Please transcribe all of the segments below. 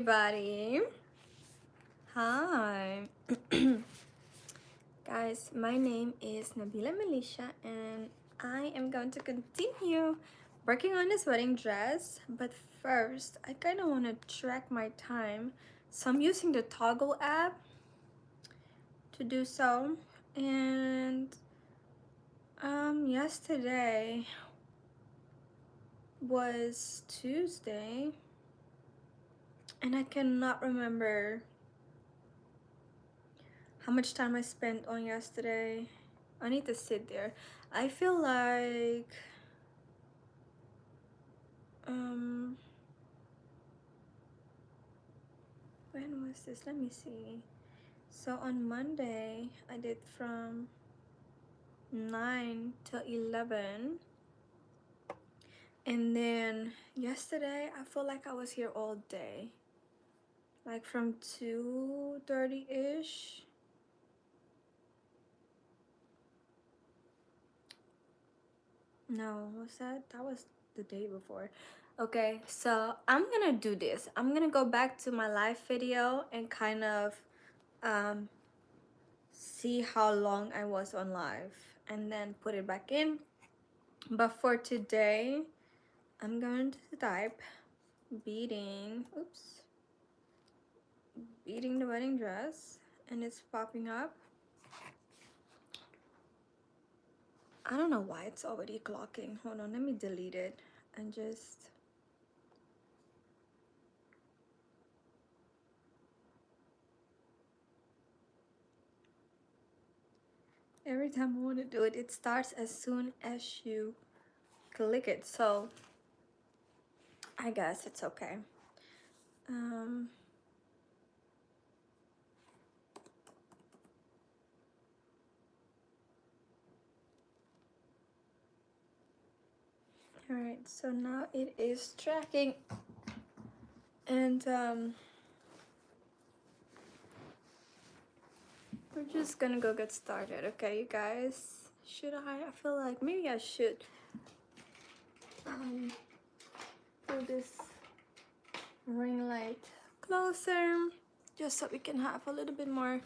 Everybody, hi. Guys, my name is Nabila Melisha and I am going to continue working on this wedding dress, but first I kind of want to track my time, so I'm using the Toggle app to do so. And yesterday was Tuesday and I cannot remember how much time I spent on yesterday. I need to sit there. I feel like um when was this? Let me see. So on Monday I did from 9 to 11, and then yesterday I feel like I was here all day, like from 2:30 ish. No, was that was the day before. Okay, so I'm gonna do this. I'm gonna go back to my live video and kind of um see how long I was on live and then put it back in. But for today I'm going to type beading, beading the wedding dress, and it's popping up. I don't know why it's already clocking. Hold on, let me delete it and just every time I want to do it, it starts as soon as you click it, so I guess it's okay. All right, so now it is tracking, and we're just gonna go get started. Okay, you guys, should I feel like maybe I should do this ring light closer just so we can have a little bit more.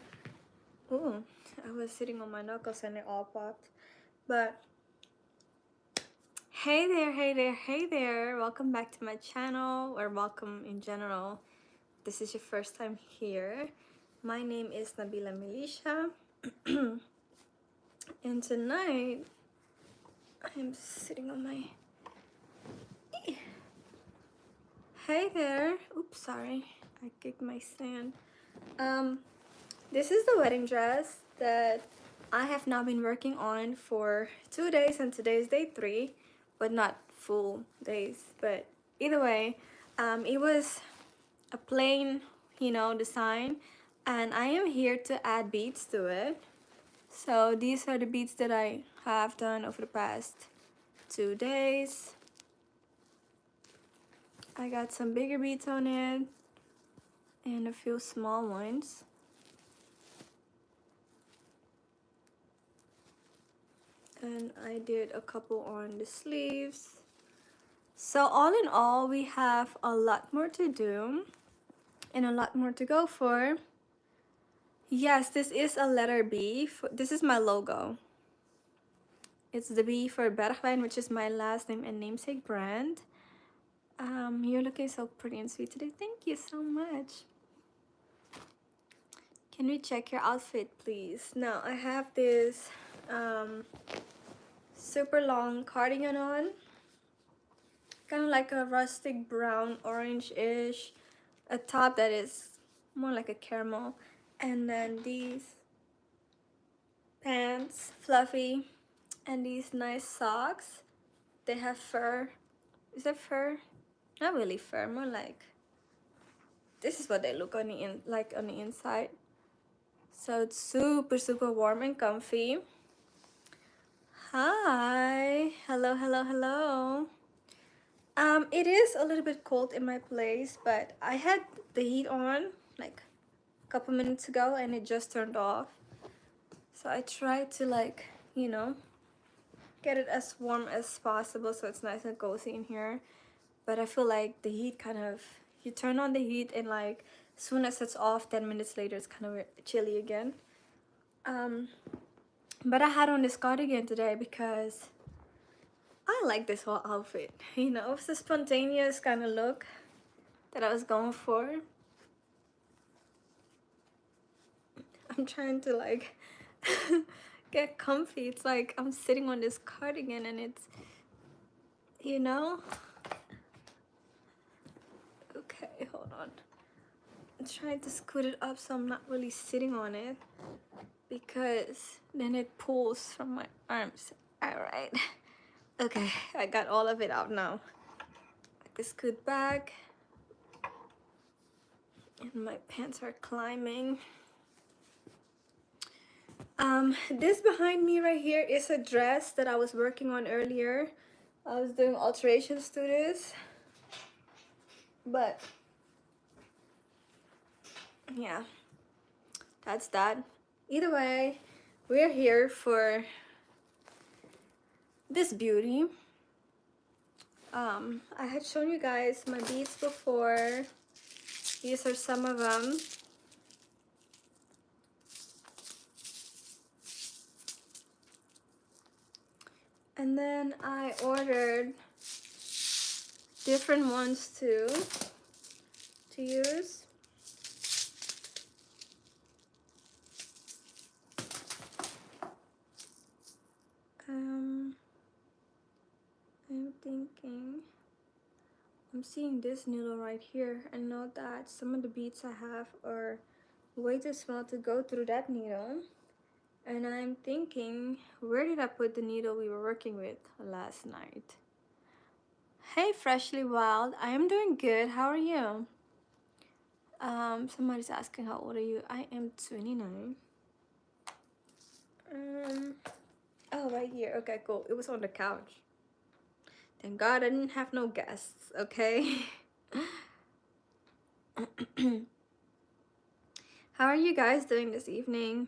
Ooh, I was sitting on my knuckles and it all popped. But hey there, hey there, hey there, welcome back to my channel, or welcome in general. This is your first time here. My name is Nabila Melisha. And tonight I'm sitting on my hey there. Oops, sorry, I kicked my stand. This is the wedding dress that I have now been working on for 2 days, and today is day 3, but not full days. But either way, it was a plain, design, and I am here to add beads to it. So these are the beads that I have done over the past 2 days. I got some bigger beads on it and a few small ones. And I did a couple on the sleeves. So all in all, we have a lot more to do and a lot more to go for. Yes, this is a letter B. This is my logo. It's the B for Beading, which is my last name and namesake brand. You're looking so pretty and sweet today. Thank you so much. Can we check your outfit, please? Now I have this super long cardigan on, kind of like a rustic brown orange-ish, a top that is more like a caramel, and then these pants, fluffy, and these nice socks. They have fur. Is that fur? Not really fur, more like, this is what they look on the on the inside. So it's super warm and comfy. Hi, hello, hello, hello. It is a little bit cold in my place, but I had the heat on like a couple minutes ago and it just turned off. So I tried to get it as warm as possible so it's nice and cozy in here. But I feel like the heat kind of, you turn on the heat and like soon as it's off, 10 minutes later it's kind of chilly again. But I had on this cardigan today because I like this whole outfit. You know, it's a spontaneous kind of look that I was going for. I'm trying to like get comfy. It's like I'm sitting on this cardigan and it's, you know. Okay, hold on. I'm trying to scoot it up so I'm not really sitting on it because then it pulls from my arms. All right. Okay, I got all of it out now. I can scoot back. And my pants are climbing. This behind me right here is a dress that I was working on earlier. I was doing alterations to this. But yeah, that's that. Either way, we're here for this beauty. I had shown you guys my beads before. These are some of them. And then I ordered different ones too to use. I'm thinking, I'm seeing this needle right here. I know that some of the beads I have are way too small to go through that needle. And I'm thinking, where did I put the needle we were working with last night? Hey, Freshly Wild, I am doing good. How are you? Somebody's asking how old are you? I am 29. Oh, right here. Okay, cool. It was on the couch. Thank God I didn't have no guests, okay? How are you guys doing this evening?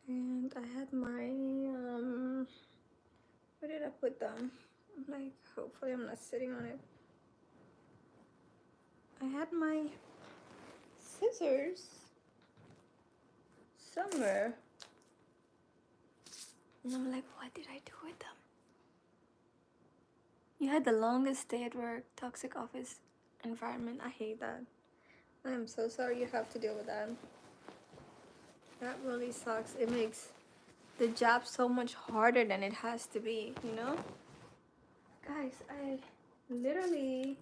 And I had my, where did I put them? Like, hopefully I'm not sitting on it. I had my scissors somewhere. And I'm like, what did I do with them? You had the longest day at work, toxic office environment. I hate that. I am so sorry you have to deal with that. That really sucks. It makes the job so much harder than it has to be, you know? Guys, I literally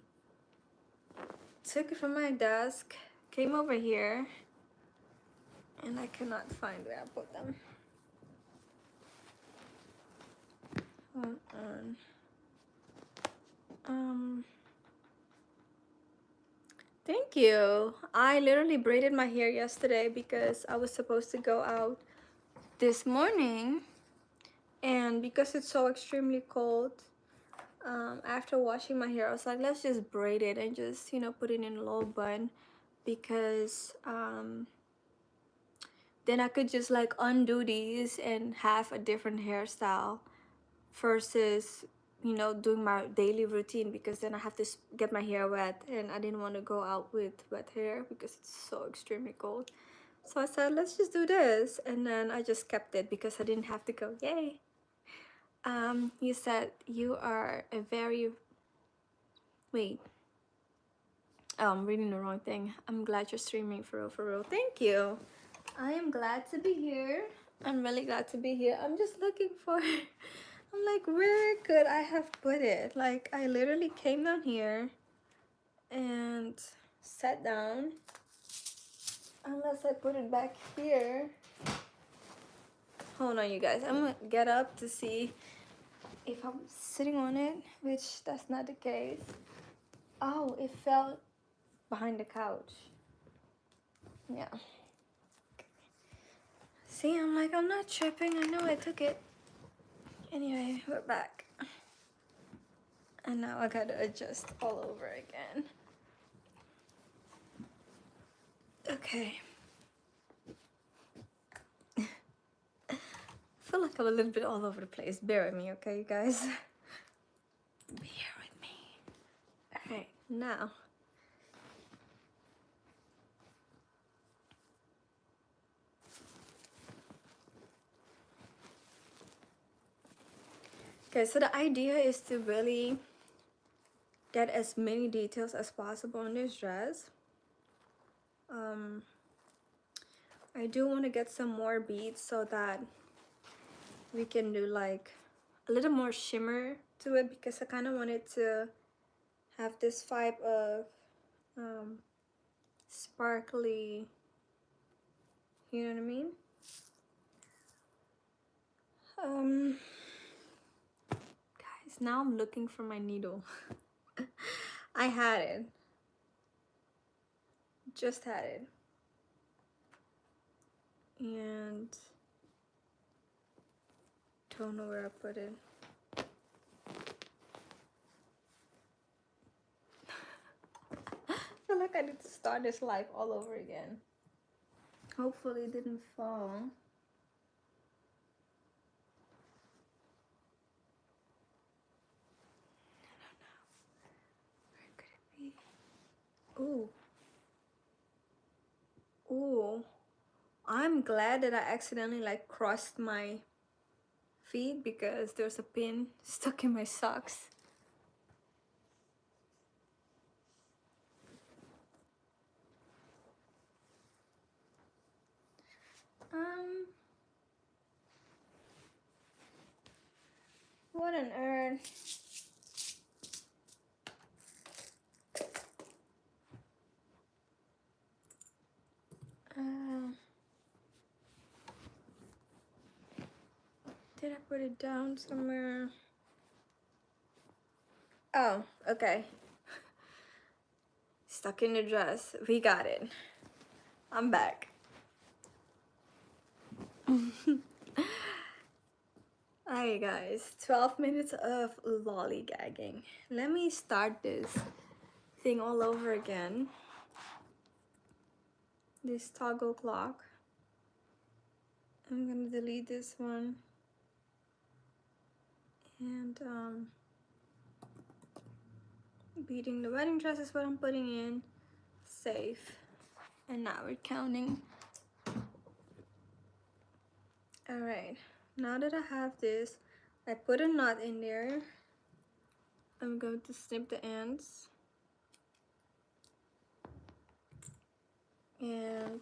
took it from my desk, came over here, and I cannot find where I put them. Hold on. Thank you. I literally braided my hair yesterday because I was supposed to go out this morning, and because it's so extremely cold, after washing my hair, I was like, let's just braid it and just, you know, put it in a low bun, because then I could just like undo these and have a different hairstyle versus, you know, doing my daily routine, because then I have to get my hair wet, and I didn't want to go out with wet hair because it's so extremely cold. So I said, let's just do this, and then I just kept it because I didn't have to go. Yay. You said you are a very, wait, oh, I'm reading the wrong thing. I'm glad you're streaming, for real, for real. Thank you. I am glad to be here. I'm really glad to be here. I'm just looking for, I'm like, where could I have put it? Like, I literally came down here and sat down. Unless I put it back here. Hold on, you guys. I'm gonna get up to see if I'm sitting on it, which that's not the case. Oh, it fell behind the couch. Yeah. See, I'm like, I'm not tripping. I know I took it. Anyway, we're back. And now I gotta adjust all over again. Okay. I feel like I'm a little bit all over the place. Bear with me, okay, you guys? Be here with me. Alright, now. Okay, so the idea is to really get as many details as possible in this dress. I do want to get some more beads so that we can do like a little more shimmer to it, because I kind of wanted to have this vibe of sparkly, you know what I mean? Guys, now I'm looking for my needle. I had it. Just had it. And don't know where I put it. I feel like I need to start this life all over again. Hopefully it didn't fall. Ooh. Ooh. I'm glad that I accidentally like crossed my feet because there's a pin stuck in my socks. What on earth? Did I put it down somewhere? Oh, okay. Stuck in the dress. We got it. I'm back. Alright guys, 12 minutes of lollygagging. Let me start this thing all over again. This toggle clock. I'm gonna delete this one. And beading the wedding dress is what I'm putting in. Save. And now we're counting. Alright, now that I have this, I put a knot in there. I'm going to snip the ends. And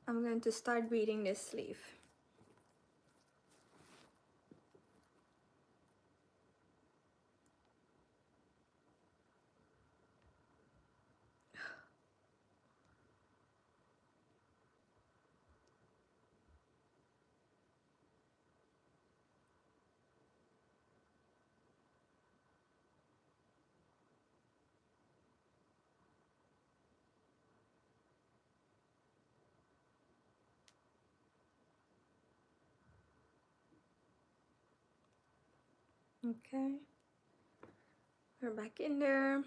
I'm going to start beading this sleeve. Okay, we're back in there.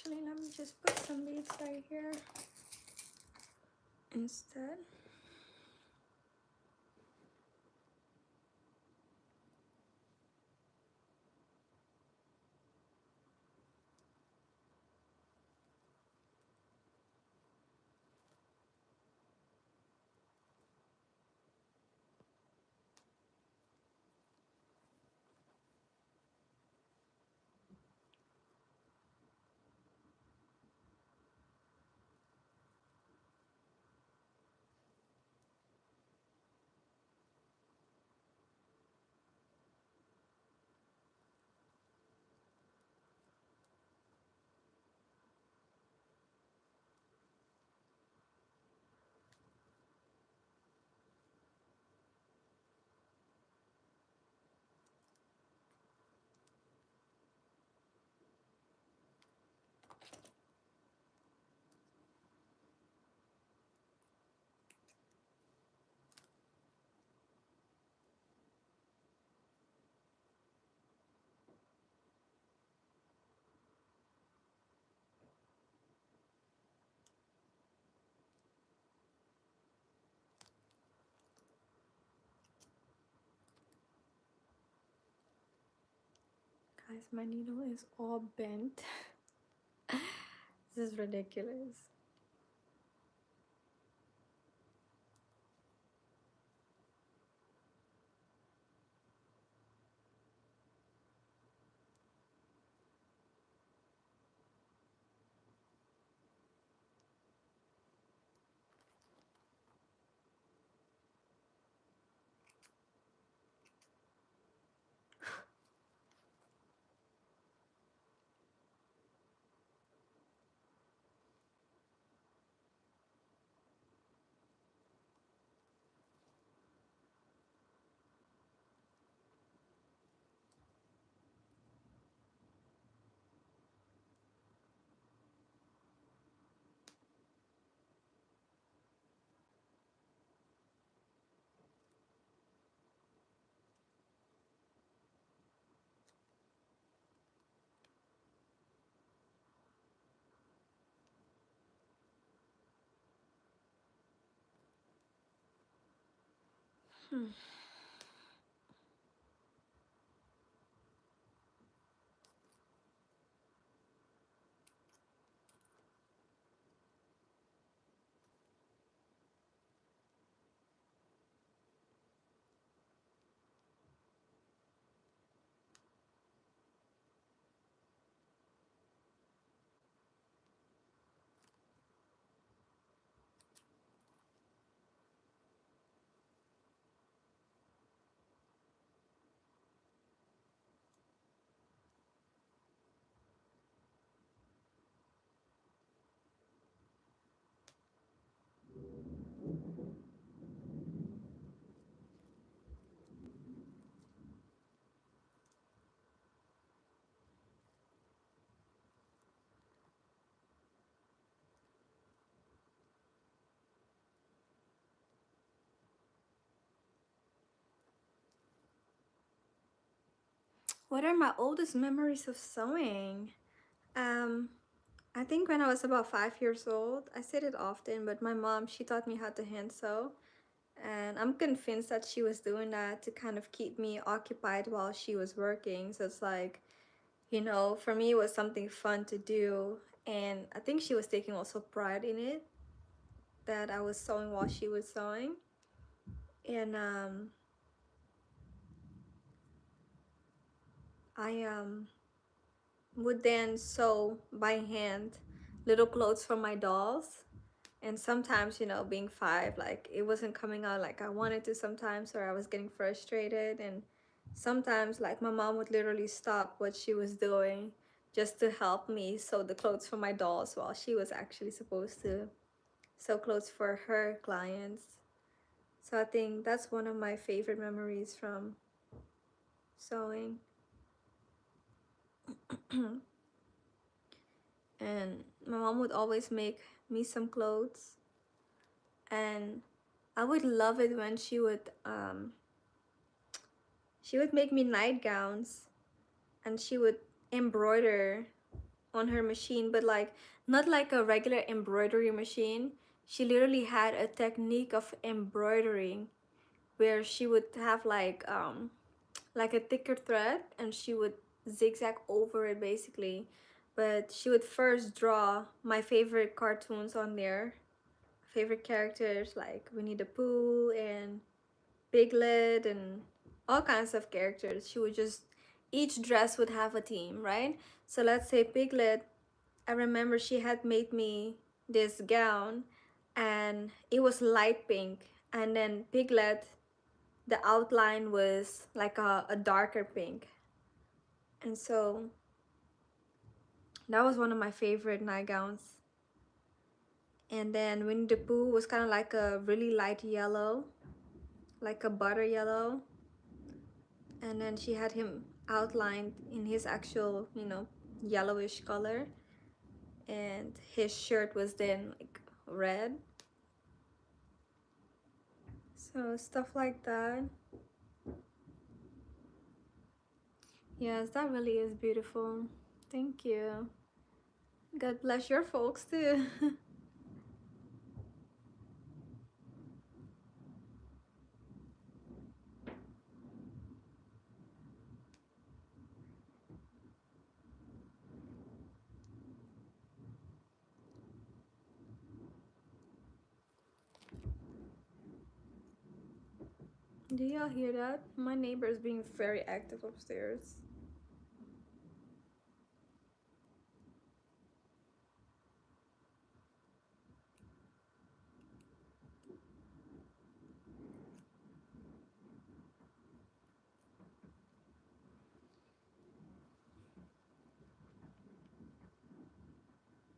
Actually, let me just put some beads right here instead. Guys, my needle is all bent. This is ridiculous. Hmm. What are my oldest memories of sewing? Um, I think when I was about 5 years old, I said it often, but my mom, she taught me how to hand sew. And I'm convinced that she was doing that to kind of keep me occupied while she was working. So it's like, for me, it was something fun to do. And I think she was taking also pride in it, that I was sewing while she was sewing. And I would then sew by hand little clothes for my dolls. And sometimes, being five, like it wasn't coming out like I wanted to sometimes, or I was getting frustrated. And sometimes, like, my mom would literally stop what she was doing just to help me sew the clothes for my dolls while she was actually supposed to sew clothes for her clients. So I think that's one of my favorite memories from sewing. And my mom would always make me some clothes, and I would love it when she would make me nightgowns, and she would embroider on her machine, but like not like a regular embroidery machine. She literally had a technique of embroidering where she would have like a thicker thread, and she would zigzag over it basically. But she would first draw my favorite cartoons on there, favorite characters like Winnie the Pooh and Piglet and all kinds of characters. She would just, each dress would have a theme, right? So let's say Piglet, I remember she had made me this gown, and it was light pink. And then Piglet, the outline was like a darker pink. And so that was one of my favorite nightgowns. And then Winnie the Pooh was kind of like a really light yellow, like a butter yellow. And then she had him outlined in his actual, yellowish color. And his shirt was then like red. So stuff like that. Yes, that really is beautiful. Thank you. God bless your folks too. Do y'all hear that? My neighbor is being very active upstairs.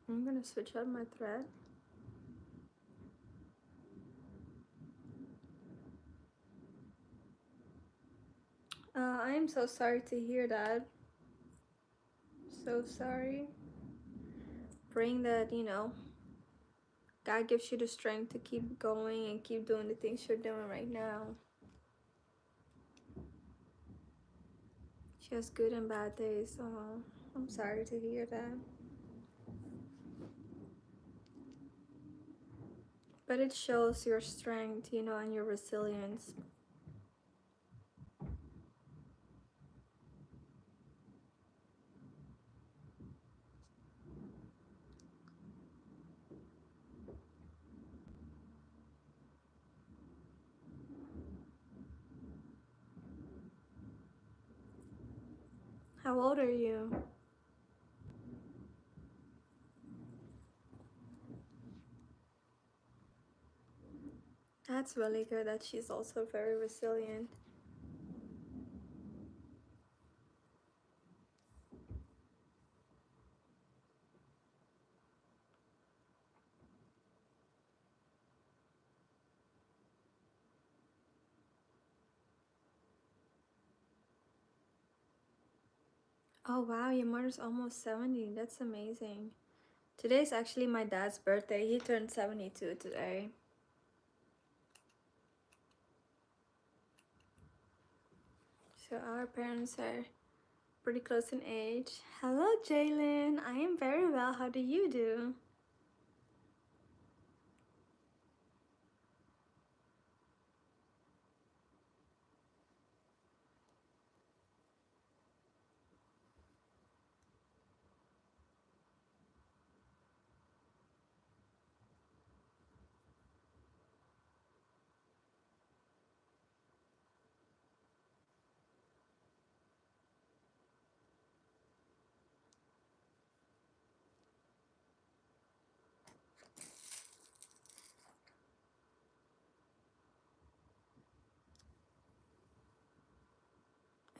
I'm gonna switch out my thread. I am so sorry to hear that. So sorry. Praying that, God gives you the strength to keep going and keep doing the things you're doing right now. She has good and bad days, so I'm sorry to hear that. But it shows your strength, and your resilience. How old are you? That's really good that she's also very resilient. Oh wow, your mother's almost 70. That's amazing. Today's actually my dad's birthday. He turned 72 today. So our parents are pretty close in age. Hello, Jalen. I am very well. How do you do?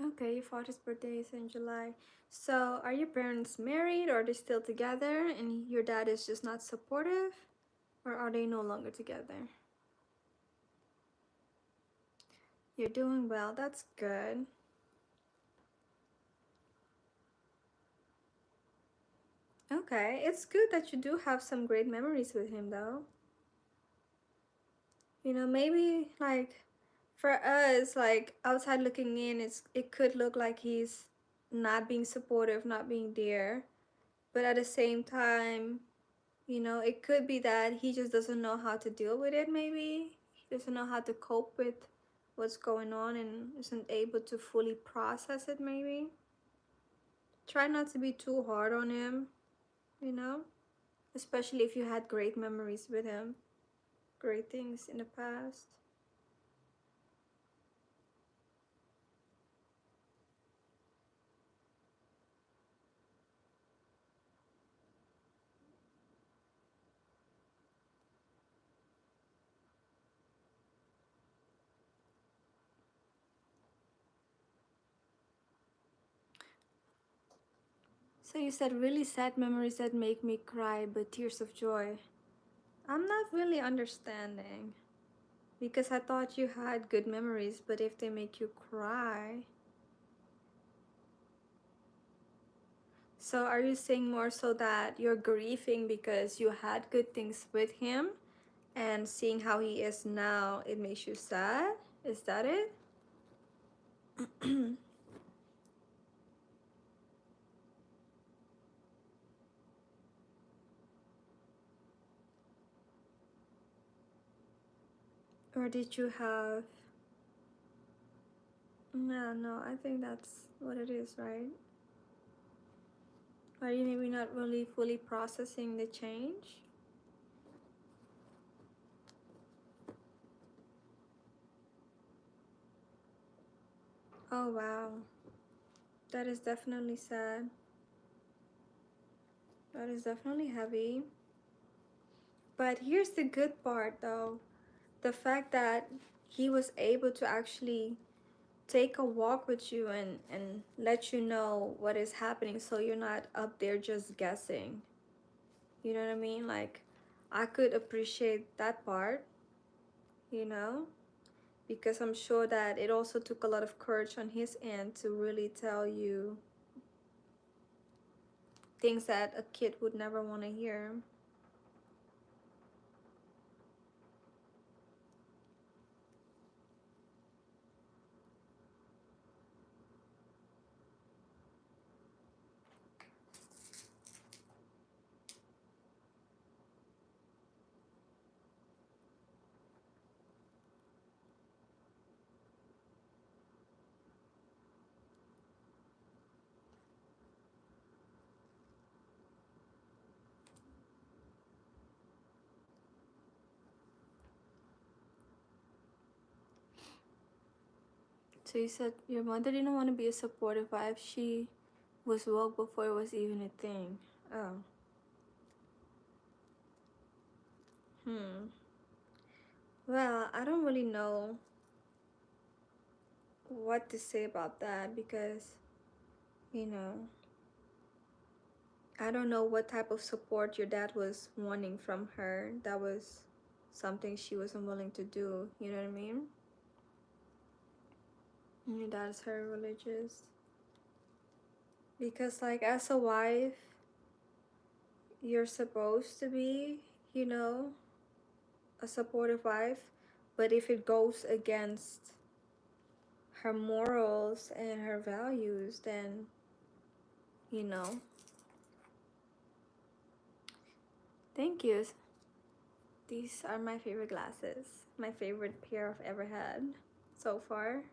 Okay, your father's birthday is in July. So, are your parents married or are they still together and your dad is just not supportive? Or are they no longer together? You're doing well. That's good. Okay, it's good that you do have some great memories with him though. Maybe like for us, like outside looking in, it could look like he's not being supportive, not being there. But at the same time, it could be that he just doesn't know how to deal with it, maybe. He doesn't know how to cope with what's going on and isn't able to fully process it, maybe. Try not to be too hard on him, you know? Especially if you had great memories with him, great things in the past. So you said really sad memories that make me cry, but tears of joy. I'm not really understanding. Because I thought you had good memories, but if they make you cry. So are you saying more so that you're grieving because you had good things with him and seeing how he is now, it makes you sad? Is that it? Or did you have. No, I think that's what it is, right? Are you maybe not really fully processing the change? Oh wow. That is definitely sad. That is definitely heavy. But here's the good part though. The fact that he was able to actually take a walk with you and let you know what is happening so you're not up there just guessing. You know what I mean? Like, I could appreciate that part, you know, because I'm sure that it also took a lot of courage on his end to really tell you things that a kid would never want to hear. So you said your mother didn't want to be a supportive wife. She was woke before it was even a thing. Oh. Hmm. Well, I don't really know what to say about that because, you know, I don't know what type of support your dad was wanting from her. That was something she wasn't willing to do. You know what I mean? Your dad's her religious. Because, like, as a wife, you're supposed to be, you know, a supportive wife. But if it goes against her morals and her values, then, you know. Thank you. These are my favorite glasses. My favorite pair I've ever had so far.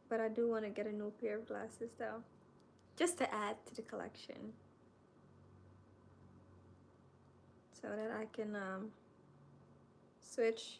But I do want to get a new pair of glasses though. Just to add to the collection. So that I can switch.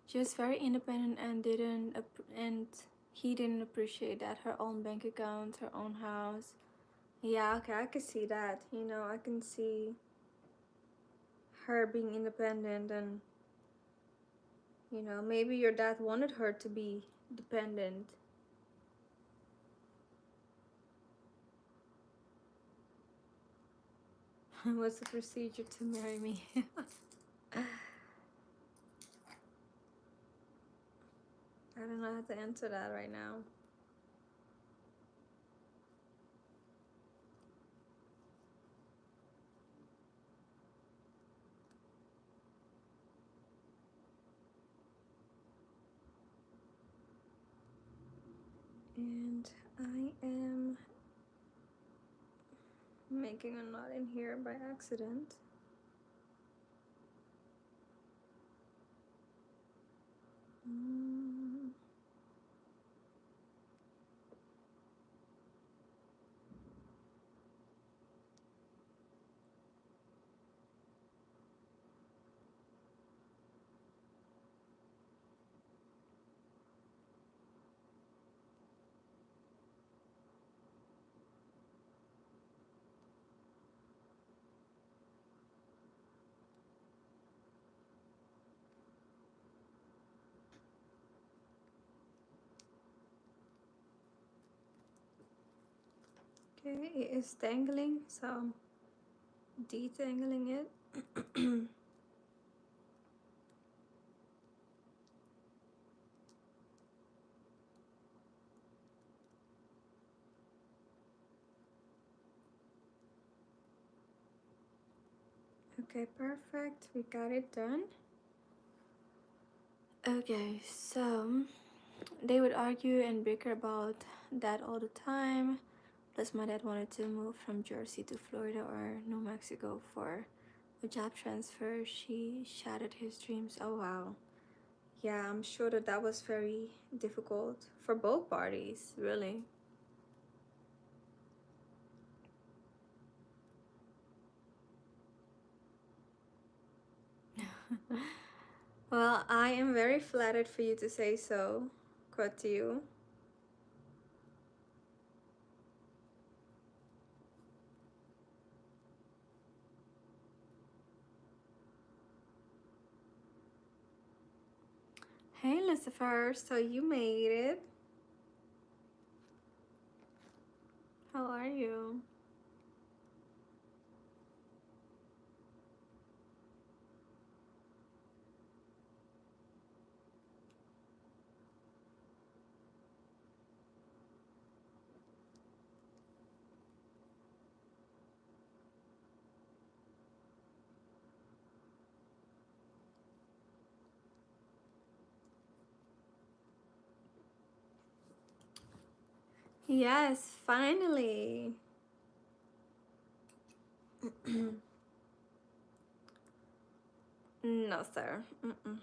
She was very independent and and he didn't appreciate that. Her own bank account, her own house. Yeah, okay, I can see that. You know, I can see her being independent and, you know, maybe your dad wanted her to be dependent. What's the procedure to marry me? I don't know how to answer that right now. And I am making a knot in here by accident. Mm. Okay, it is dangling, so I'm detangling it. Okay, perfect. We got it done. Okay, so they would argue and bicker about that all the time. Plus, my dad wanted to move from Jersey to Florida or New Mexico for a job transfer. She shattered his dreams. Oh, wow. yeah, I'm sure that that was very difficult for both parties, really. Well, I am very flattered for you to say so. Quote to you. Hey, Lucifer. So you made it. How are you? Yes, finally. No, sir. Mm-mm.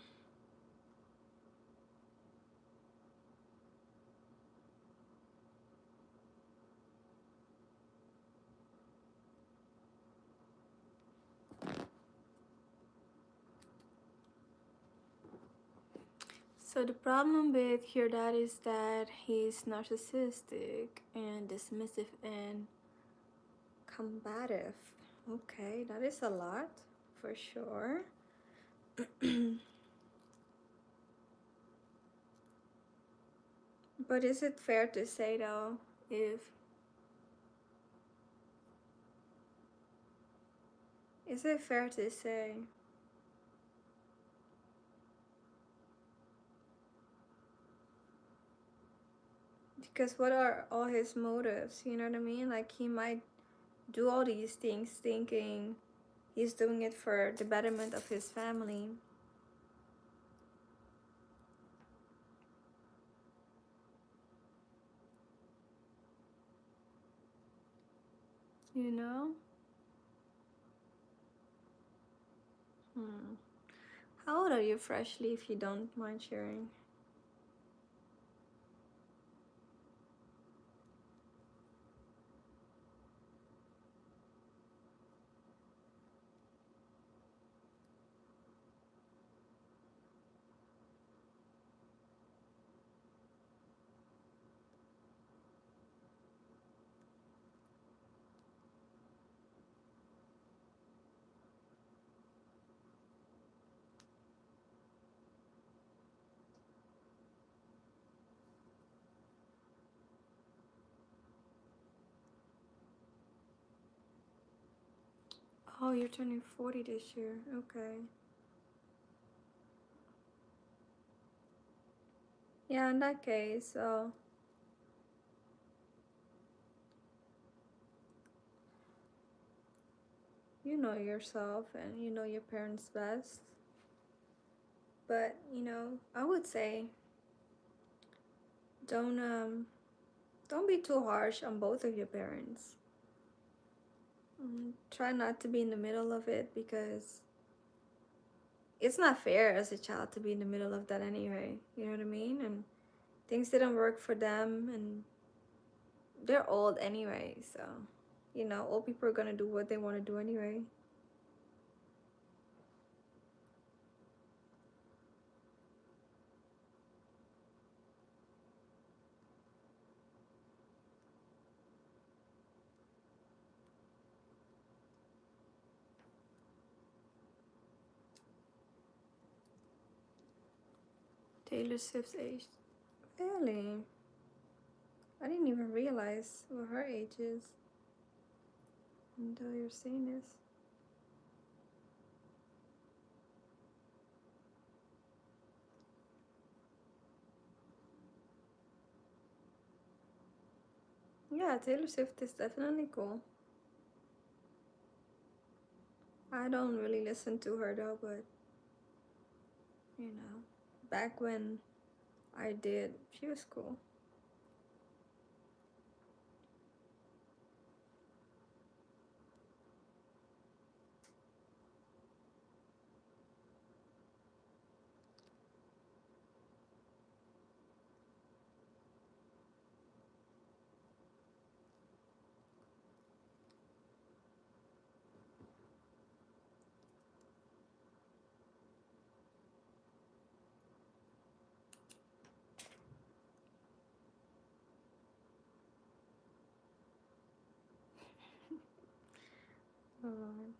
So the problem with your dad is that he's narcissistic and dismissive and combative. Okay, that is a lot for sure. But is it fair to say though, if is it fair to say because what are all his motives? You know what I mean? Like he might do all these things thinking he's doing it for the betterment of his family. You know? Hmm. How old are you freshly, if you don't mind sharing? Oh, you're turning 40 this year. Okay. Yeah, in that case, you know yourself and you know your parents best. But, I would say don't don't be too harsh on both of your parents. Try not to be in the middle of it because it's not fair as a child to be in the middle of that anyway. You know what I mean? And things didn't work for them and they're old anyway, so old people are gonna do what they want to do anyway. Taylor Swift's age. Really? I didn't even realize what her age is until you're saying this. Yeah, Taylor Swift is definitely cool. I don't really listen to her though, but you know, back when I did, she was cool. on.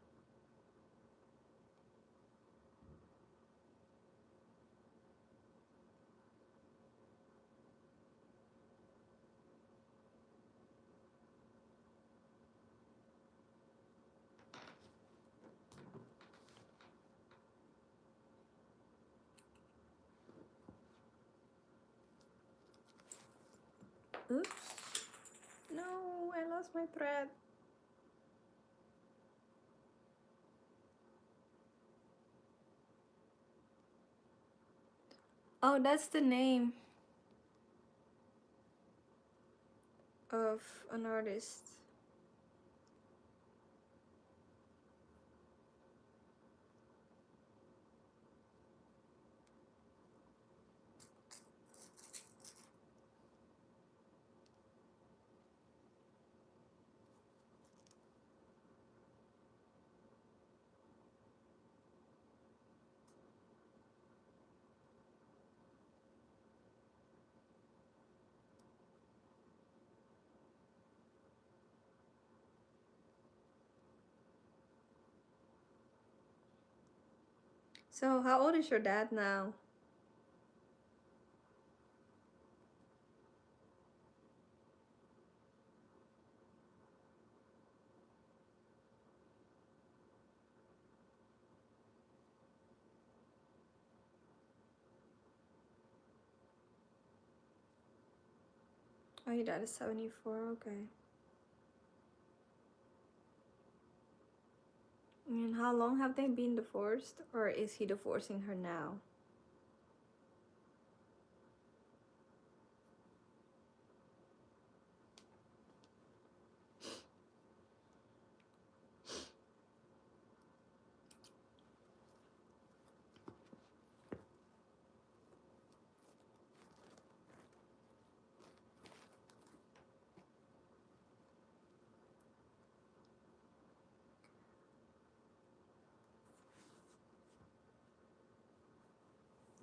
Oops. No, I lost my thread. Oh, that's the name of an artist. So, how old is your dad now? Oh, your dad is 74, okay. And how long have they been divorced? Or is he divorcing her now?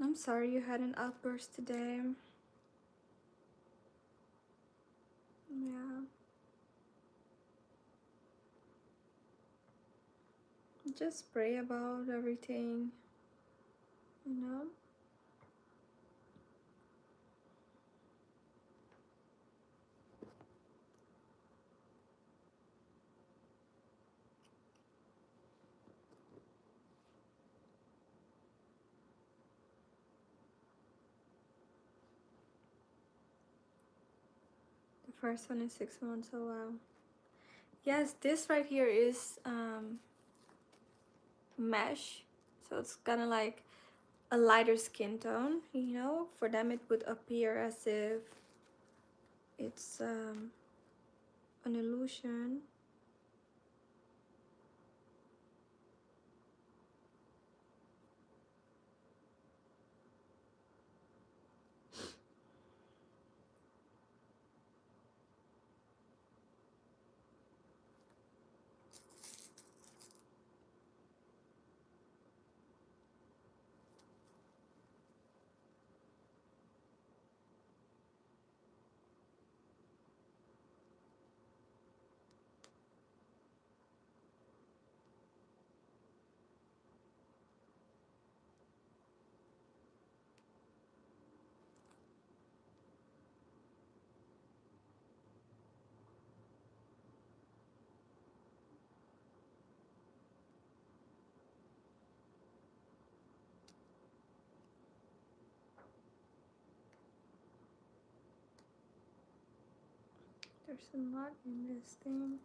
I'm sorry you had an outburst today. Yeah. Just pray about everything, you know? The first one is 6 months, oh wow. Yes, this right here is mesh. So it's kind of like a lighter skin tone, you know? For them it would appear as if it's an illusion. There's a lot in this thing.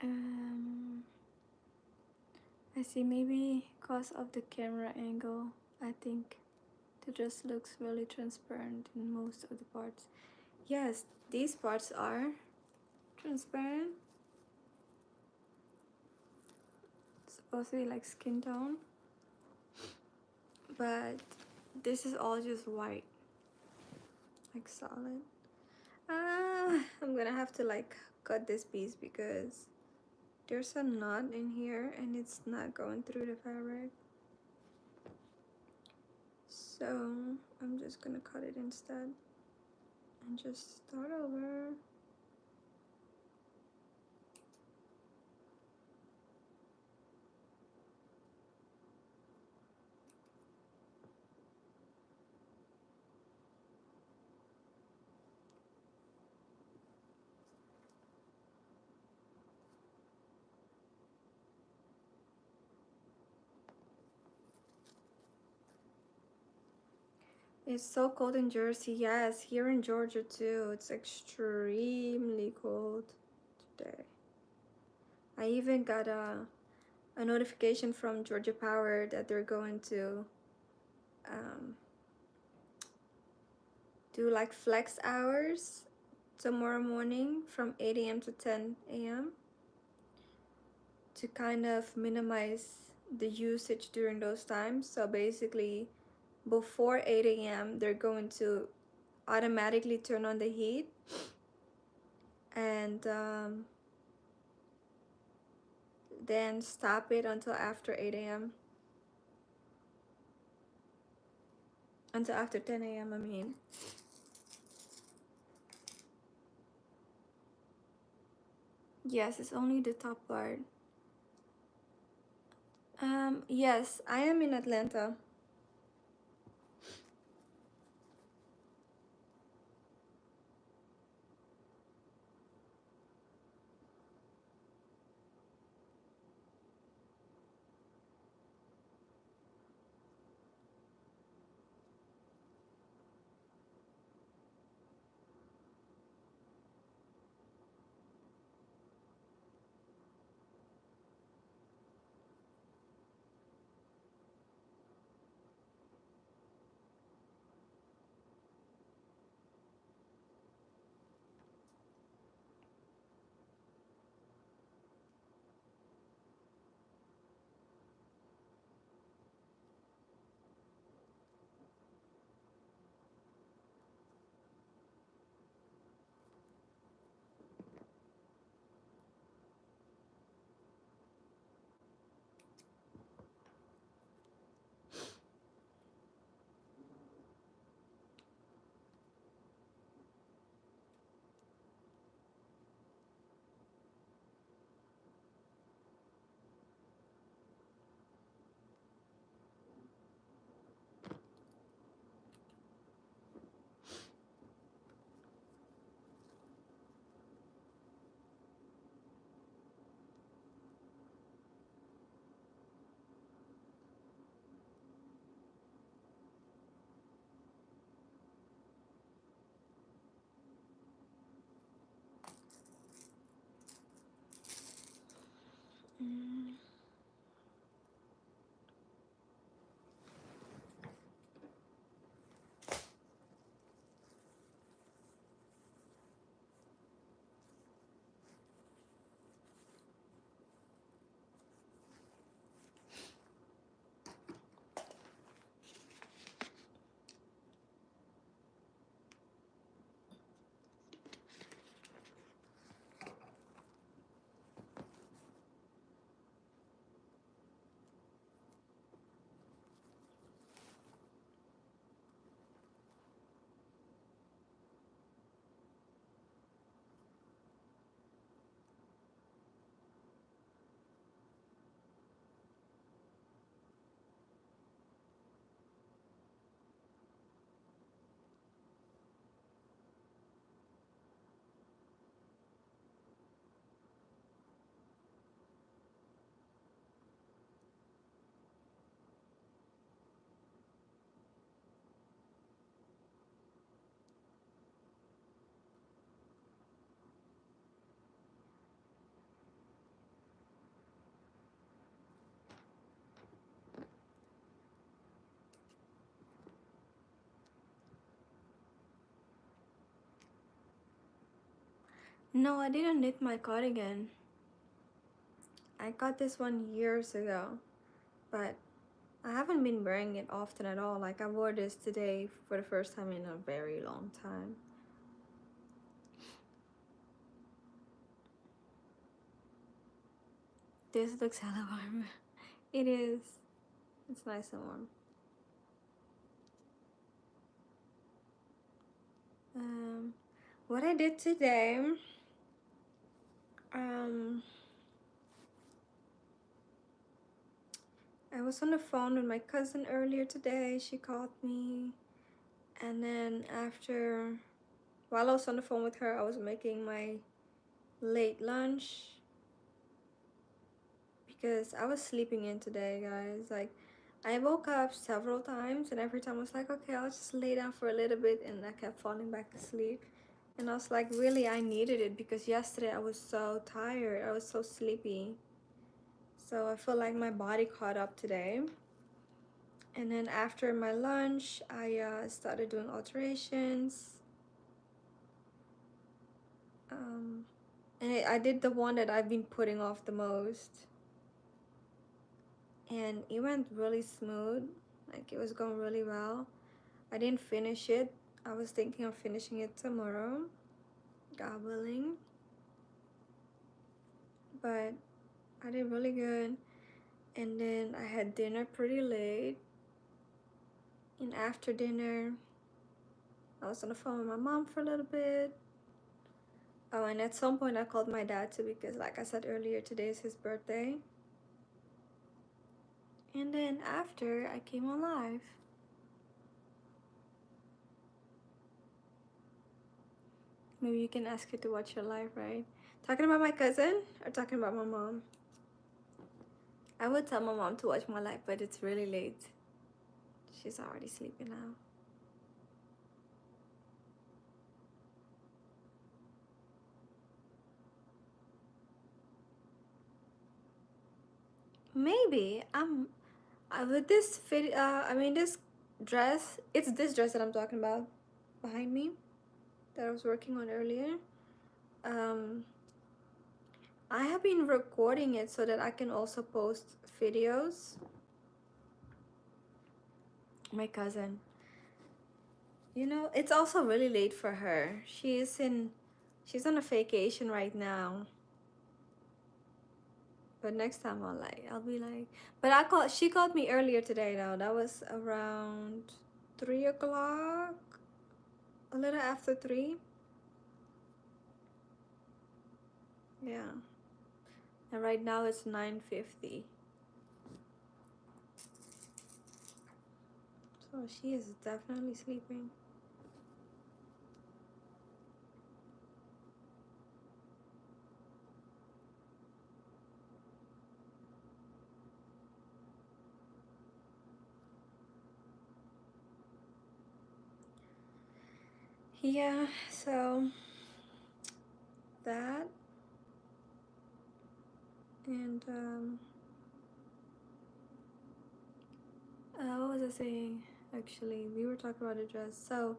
Um, I see, maybe because of the camera angle, I think It just looks really transparent in most of the parts. Yes, these parts are transparent. It's supposed to be like skin tone, but this is all just white, like solid. I'm gonna have to like cut this piece because there's a knot in here and it's not going through the fabric. So I'm just gonna cut it instead and just start over. It's so cold in Jersey. Yes, here in Georgia too. It's extremely cold today. I even got a notification from Georgia Power that they're going to do like flex hours tomorrow morning from 8 a.m. to 10 a.m. to kind of minimize the usage during those times. So basically, before 8 a.m., they're going to automatically turn on the heat and then stop it until after 8 a.m. Until after 10 a.m. I mean. Yes, it's only the top part. Yes, I am in Atlanta. Mm. No, I didn't knit my cardigan. I got this one years ago, but I haven't been wearing it often at all. Like, I wore this today for the first time in a very long time. This looks hella warm. It is. It's nice and warm. What I did today, I was on the phone with my cousin earlier today. She called me, and then while I was on the phone with her, I was making my late lunch because I was sleeping in today, guys. Like, I woke up several times, and every time I was like, okay, I'll just lay down for a little bit, and I kept falling back asleep. And I was like, really, I needed it because yesterday I was so tired. I was so sleepy. So I feel like my body caught up today. And then after my lunch, I started doing alterations. And I did the one that I've been putting off the most. And it went really smooth. Like, it was going really well. I didn't finish it. I was thinking of finishing it tomorrow, God willing. But I did really good. And then I had dinner pretty late. And after dinner, I was on the phone with my mom for a little bit. Oh, and at some point I called my dad too because, like I said earlier, today is his birthday. And then after, I came on live. Maybe you can ask her to watch your live, right? Talking about my cousin or talking about my mom? I would tell my mom to watch my live, but it's really late. She's already sleeping now. Maybe with this fit. I mean, this dress. It's this dress that I'm talking about behind me that I was working on earlier. I have been recording it so that I can also post videos. My cousin. You know, it's also really late for her. She's on a vacation right now. But next time I'll be like, but she called me earlier today though. That was around 3 o'clock, a little after 3. Yeah. And right now it's 9:50. So she is definitely sleeping. Yeah, so that, and what was I saying? Actually, we were talking about the dress. So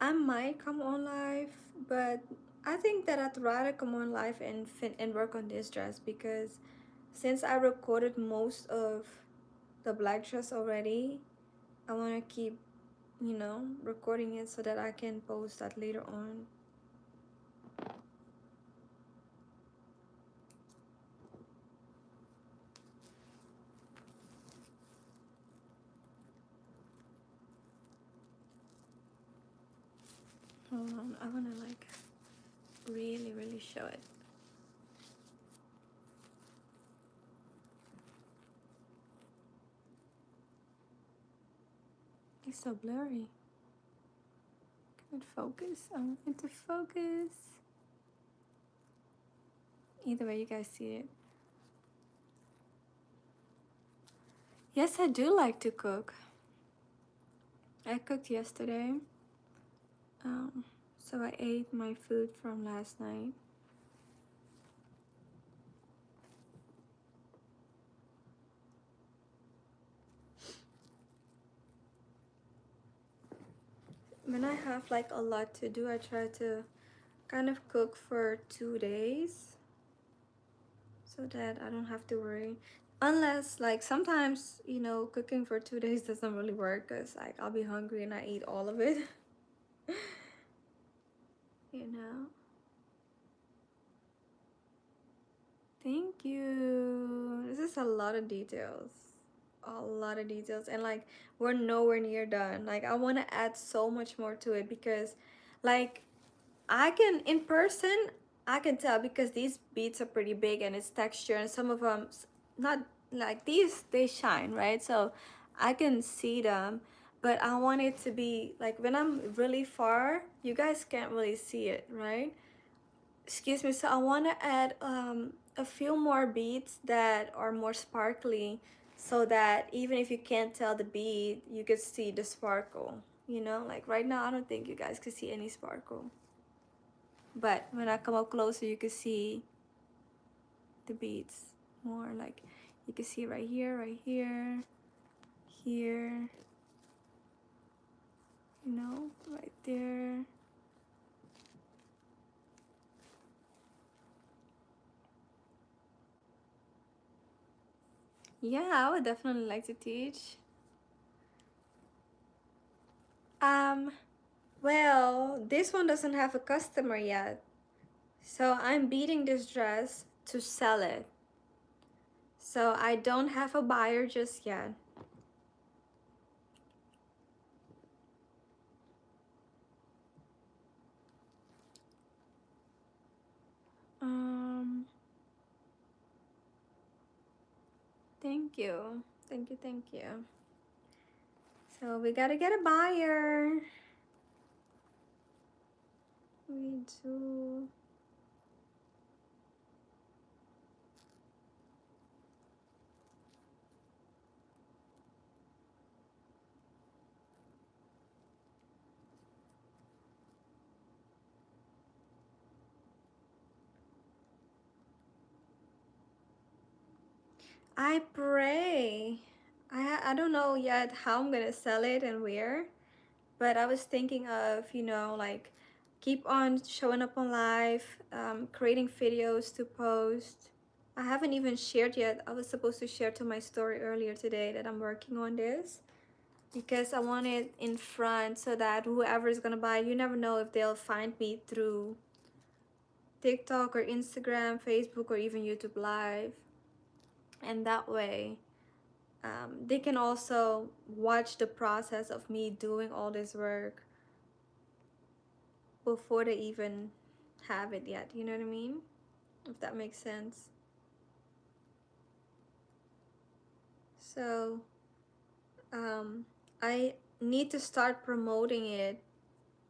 I might come on live, but I think that I'd rather come on live and work on this dress because since I recorded most of the black dress already, I want to keep, recording it so that I can post that later on. Hold on, I want to like really, really show it. It's so blurry. Can it focus? I want it to focus. Either way, you guys see it. Yes, I do like to cook. I cooked yesterday. So I ate my food from last night. When I have like a lot to do, I try to kind of cook for 2 days so that I don't have to worry. Unless, like, sometimes, you know, cooking for 2 days doesn't really work because, like, I'll be hungry and I eat all of it. You know? Thank you. This is a lot of details. A lot of details. And, like, we're nowhere near done. Like, I want to add so much more to it because, like, I can, in person, I can tell because these beads are pretty big and it's texture, and some of them, not like these, they shine, right? So I can see them, but I want it to be like when I'm really far, you guys can't really see it, right? Excuse me. So I want to add a few more beads that are more sparkly so that even if you can't tell the bead, you could see the sparkle, you know? Like right now, I don't think you guys could see any sparkle. But when I come up closer, you can see the beads more. Like you can see right here, here, you know, right there. Yeah, I would definitely like to teach. Um, well, this one doesn't have a customer yet. So I'm beading this dress to sell it. So I don't have a buyer just yet. Um, thank you. Thank you, thank you. So we gotta get a buyer. We do. I pray. I don't know yet how I'm gonna sell it and where, but I was thinking of, you know, like keep on showing up on live, creating videos to post. I haven't even shared yet. I was supposed to share to my story earlier today that I'm working on this because I want it in front so that whoever is gonna buy it, you never know if they'll find me through TikTok or Instagram, Facebook, or even YouTube Live. And that way, they can also watch the process of me doing all this work before they even have it yet. You know what I mean? If that makes sense. So I need to start promoting it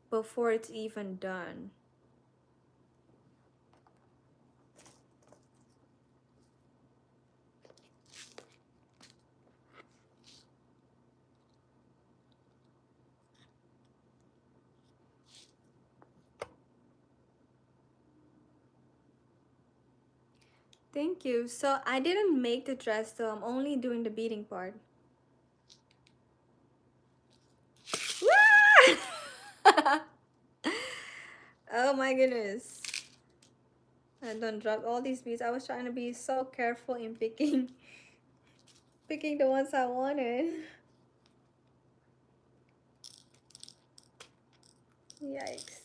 before it's even done. Thank you. So I didn't make the dress though. I'm only doing the beading part. Oh my goodness. I don't drop all these beads. I was trying to be so careful in picking the ones I wanted. Yikes.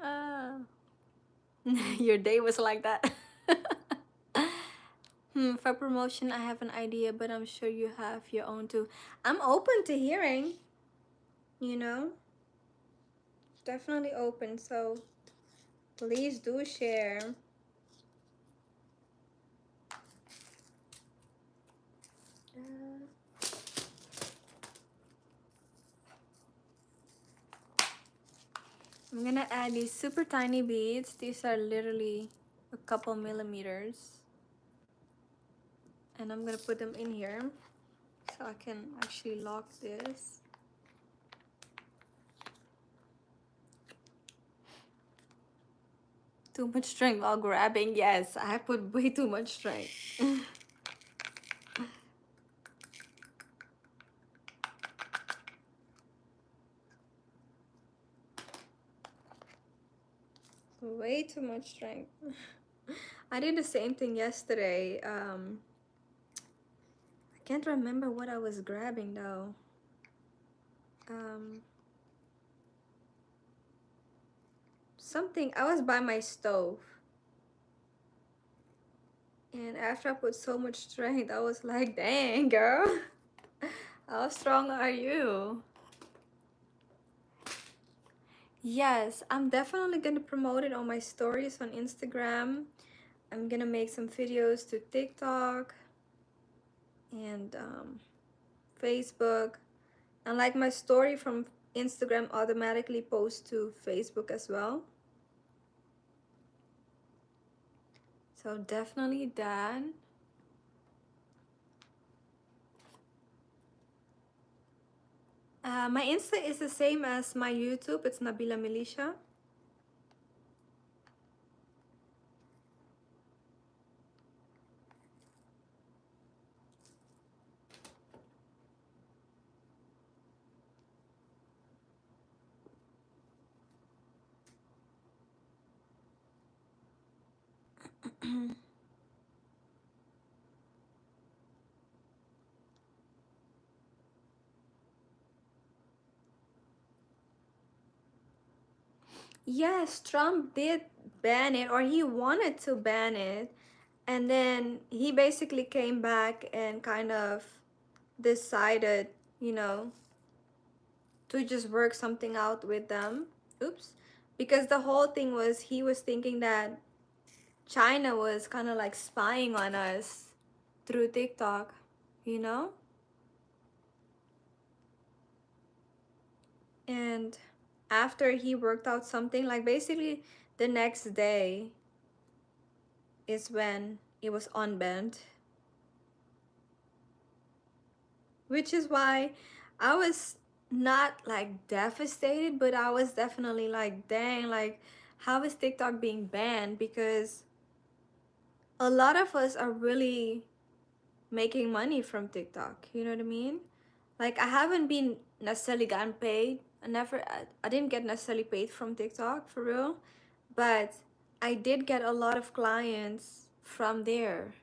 uh, your day was like that. For promotion, I have an idea, but I'm sure you have your own too. I'm open to hearing, you know, definitely open. So please do share. I'm gonna add these super tiny beads. These are literally a couple millimeters. And I'm gonna put them in here so I can actually lock this. Too much strength while grabbing. Yes, I put way too much strength. Way too much strength. I did the same thing yesterday. I can't remember what I was grabbing though. Um, Something, I was by my stove. And after I put so much strength, I was like, dang, girl. How strong are you? Yes, I'm definitely gonna promote it on my stories on Instagram. I'm gonna make some videos to TikTok and Facebook. And like my story from Instagram automatically posts to Facebook as well. So definitely that. My Insta is the same as my YouTube. It's Nabila Militia. Yes, Trump did ban it, or he wanted to ban it. And then he basically came back and kind of decided, you know, to just work something out with them. Oops. Because the whole thing was he was thinking that China was kind of like spying on us through TikTok, you know? And after he worked out something, like basically the next day is when it was unbanned, which is why I was not like devastated, but I was definitely like, dang, like, how is TikTok being banned? Because a lot of us are really making money from TikTok. You know what I mean? Like, I haven't been necessarily gotten paid. I didn't get necessarily paid from TikTok for real, but I did get a lot of clients from there.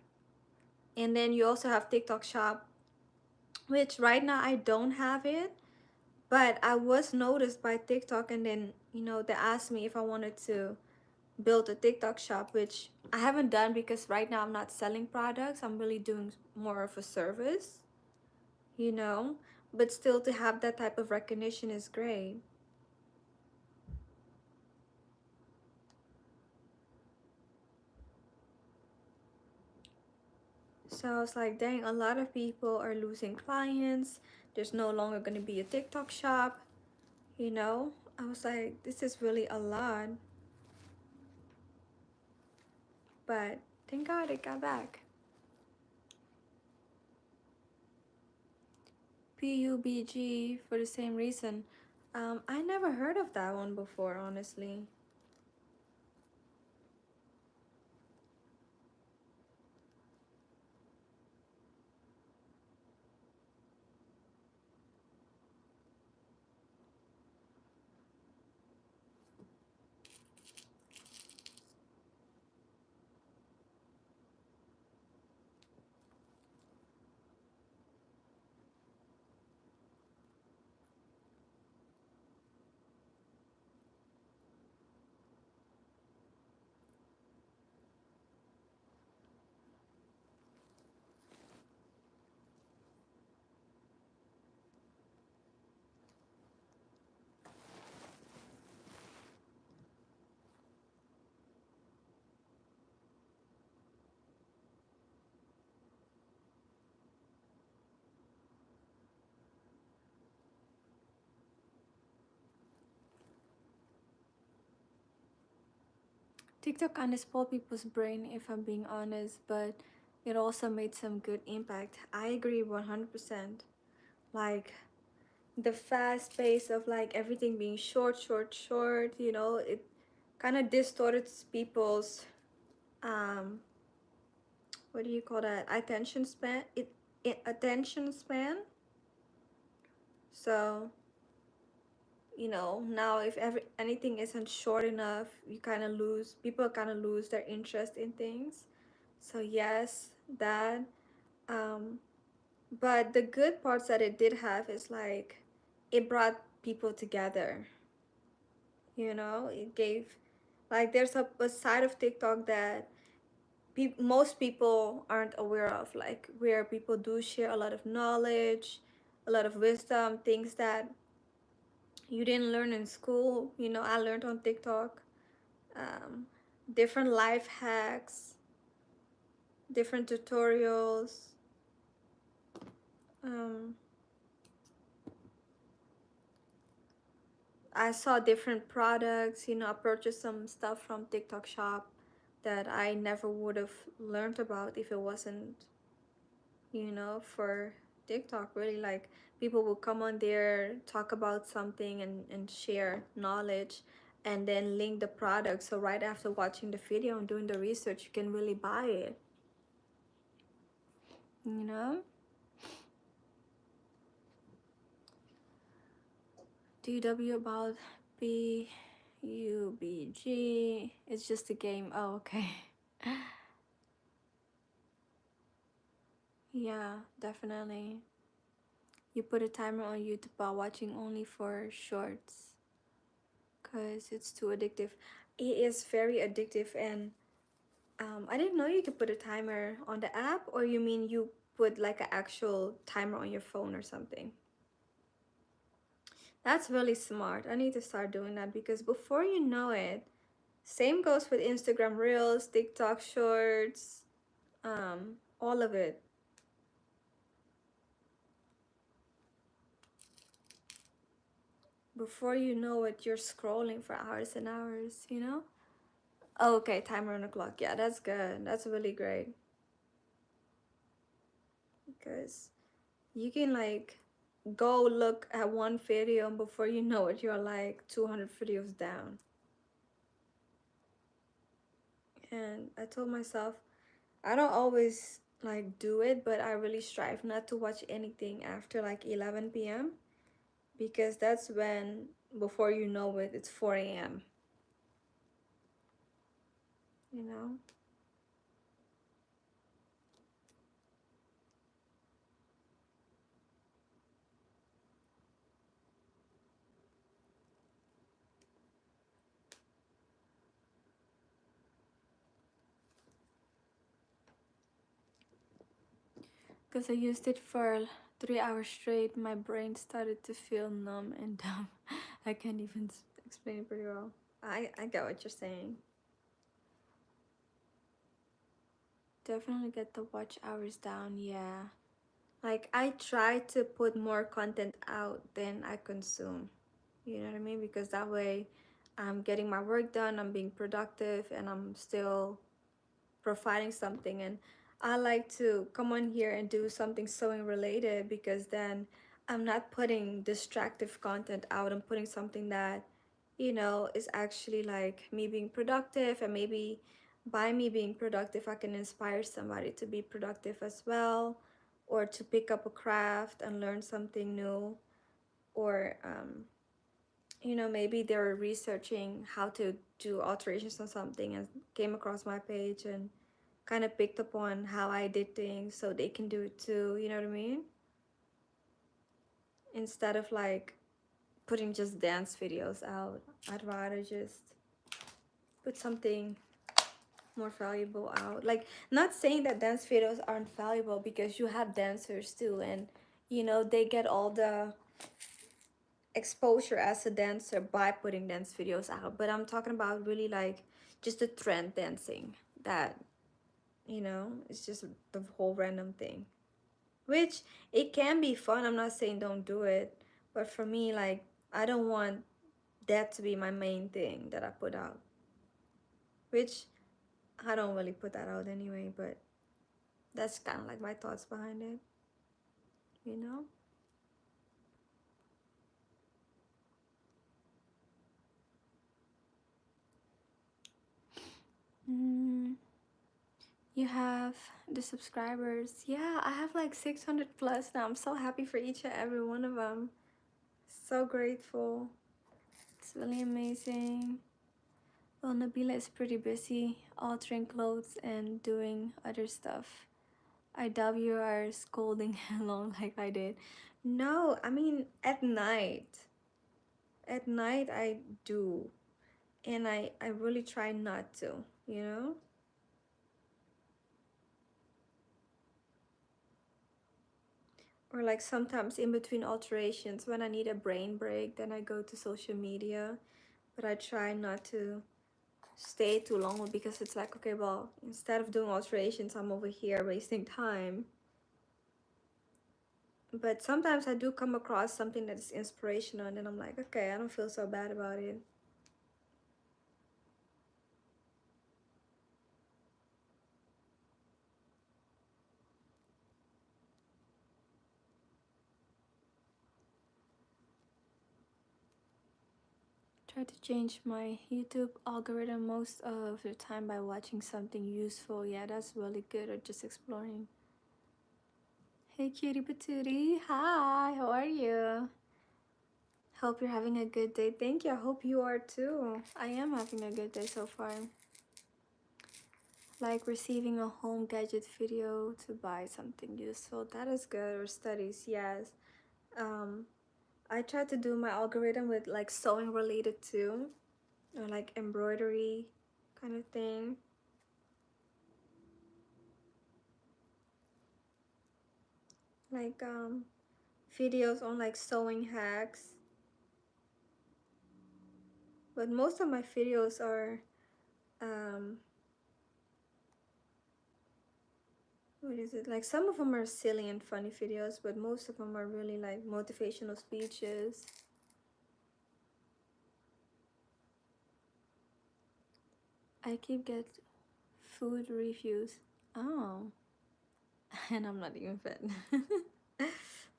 And then you also have TikTok Shop, which right now I don't have it, but I was noticed by TikTok, and then, you know, they asked me if I wanted to build a TikTok shop, which I haven't done because right now I'm not selling products. I'm really doing more of a service, you know, but still to have that type of recognition is great. So I was like, dang, a lot of people are losing clients. There's no longer going to be a TikTok shop, you know. I was like, this is really a lot, but thank God it got back. PUBG for the same reason. I never heard of that one before, honestly. TikTok kind of spoiled people's brain, if I'm being honest, but it also made some good impact. I agree 100%. Like, the fast pace of like everything being short, short, short, you know, it kind of distorts people's, um, what do you call that? Attention span? Attention span. So you know, now if anything isn't short enough, you kind of lose, people kind of lose their interest in things. So yes, that. um but the good parts that it did have is like it brought people together, you know. It gave, like, there's a side of TikTok that most people aren't aware of, like where people do share a lot of knowledge, a lot of wisdom, things that you didn't learn in school, you know, I learned on TikTok. um, Different life hacks, different tutorials. um, I saw different products, you know. I purchased some stuff from TikTok shop that I never would have learned about if it wasn't, you know, for TikTok. Really, like, people will come on there, talk about something, and share knowledge, and then link the product. So right after watching the video and doing the research, you can really buy it, you know. DW about PUBG. It's just a game. Oh, okay. Yeah, definitely. You put a timer on YouTube while watching only for shorts because it's too addictive. It is very addictive, and I didn't know you could put a timer on the app, or you mean you put like an actual timer on your phone or something? That's really smart. I need to start doing that because before you know it, same goes with Instagram Reels, TikTok Shorts, all of it. Before you know it, you're scrolling for hours and hours, you know? Oh, okay, timer on the clock. Yeah, that's good. That's really great. Because you can like go look at one video and before you know it, you're like 200 videos down. And I told myself, I don't always like do it, but I really strive not to watch anything after like 11 p.m. because that's when, before you know it, it's 4 a.m., you know? Because I used it for 3 hours straight, my brain started to feel numb and dumb. I can't even explain it pretty well. I get what you're saying. Definitely get the watch hours down, yeah. Like, I try to put more content out than I consume. You know what I mean? Because that way I'm getting my work done, I'm being productive, and I'm still providing something. And I like to come on here and do something sewing related because then I'm not putting distractive content out. I'm putting something that, you know, is actually like me being productive, and maybe by me being productive I can inspire somebody to be productive as well, or to pick up a craft and learn something new, or you know, maybe they're researching how to do alterations on something and came across my page and kind of picked up on how I did things so they can do it too, you know what I mean? Instead of like putting just dance videos out, I'd rather just put something more valuable out. Like, not saying that dance videos aren't valuable, because you have dancers too, and you know, they get all the exposure as a dancer by putting dance videos out. But I'm talking about really like just the trend dancing that, you know, it's just the whole random thing, which it can be fun. I'm not saying don't do it, but for me, like, I don't want that to be my main thing that I put out, which I don't really put that out anyway, but that's kind of like my thoughts behind it, you know. mm, you have the subscribers. Yeah, I have like 600 plus now. I'm so happy for each and every one of them. So grateful. really amazing. Well, Nabila is pretty busy altering clothes and doing other stuff. I doubt you are scolding along like I did. No, I mean at night. At night I do. And I really try not to, you know? Or like sometimes in between alterations when I need a brain break, then I go to social media. But I try not to stay too long because it's like, okay, well, instead of doing alterations, I'm over here wasting time. But sometimes I do come across something that is inspirational and then I'm like, okay, I don't feel so bad about it. Try to change my YouTube algorithm most of the time by watching something useful. Yeah, that's really good. Or just exploring. Hey, cutie patootie. Hi, how are you? Hope you're having a good day. Thank you. I hope you are too. I am having a good day so far. Like receiving a home gadget video to buy something useful. That is good. Or studies, yes. Um, I try to do my algorithm with like sewing related too. Or like embroidery kind of thing. Like videos on like sewing hacks. But most of my videos are what is it, like some of them are silly and funny videos, but most of them are really like motivational speeches. I keep get food reviews. Oh. And I'm not even fat.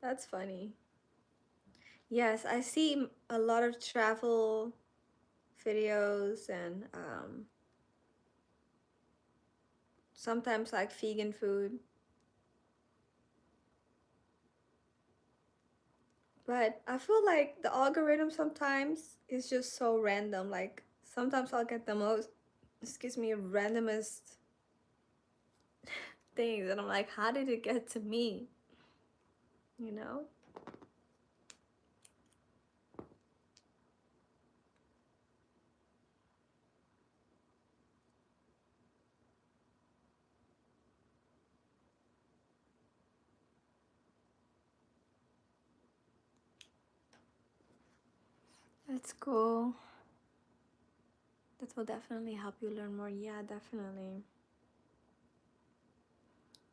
That's funny. Yes, I see a lot of travel videos and sometimes like vegan food. But I feel like the algorithm sometimes is just so random. Like sometimes I'll get the most, excuse me, randomest things, and I'm like, how did it get to me? You know? That's cool. That will definitely help you learn more. Yeah, definitely.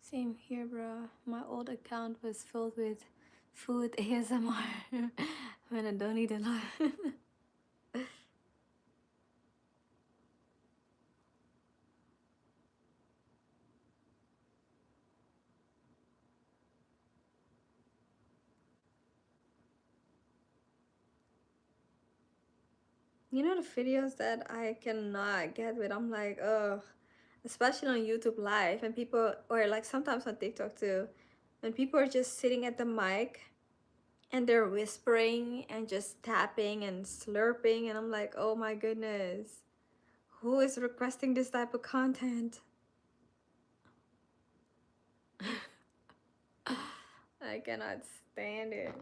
Same here, bro. My old account was filled with food ASMR when I don't eat a lot. You know the videos that I cannot get with? I'm like, ugh. Especially on YouTube Live, and people, or like sometimes on TikTok too, when people are just sitting at the mic and they're whispering and just tapping and slurping, and I'm like, oh my goodness, who is requesting this type of content? I cannot stand it.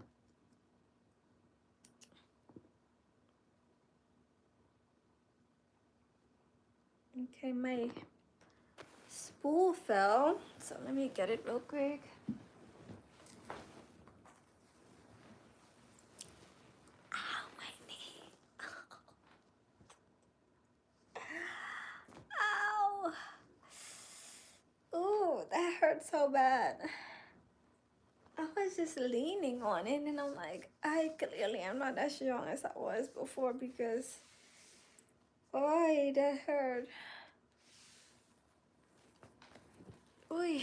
Okay, my spool fell, so let me get it real quick. Ow, my knee. Ow. Ooh, that hurt so bad. I was just leaning on it and I'm like, I clearly am not as strong as I was before because, oh, that hurt. Oy.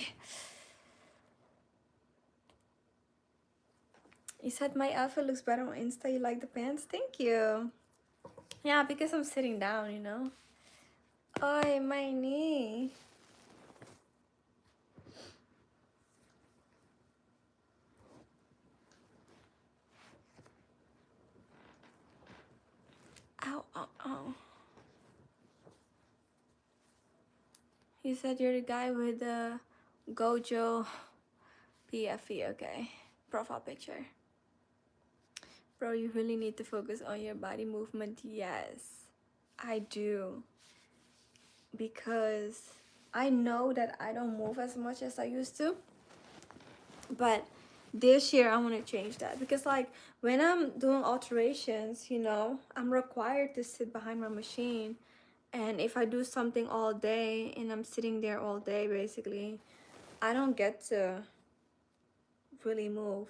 You said my outfit looks better on Insta. You like the pants? Thank you. Yeah, because I'm sitting down, you know. Oh, my knee. Ow, ow, ow. You said you're the guy with the Gojo PFE, okay. Profile picture. Bro, you really need to focus on your body movement. Yes, I do. Because I know that I don't move as much as I used to. But this year I want to change that. Because like when I'm doing alterations, you know, I'm required to sit behind my machine. And if I do something all day and I'm sitting there all day, basically, I don't get to really move.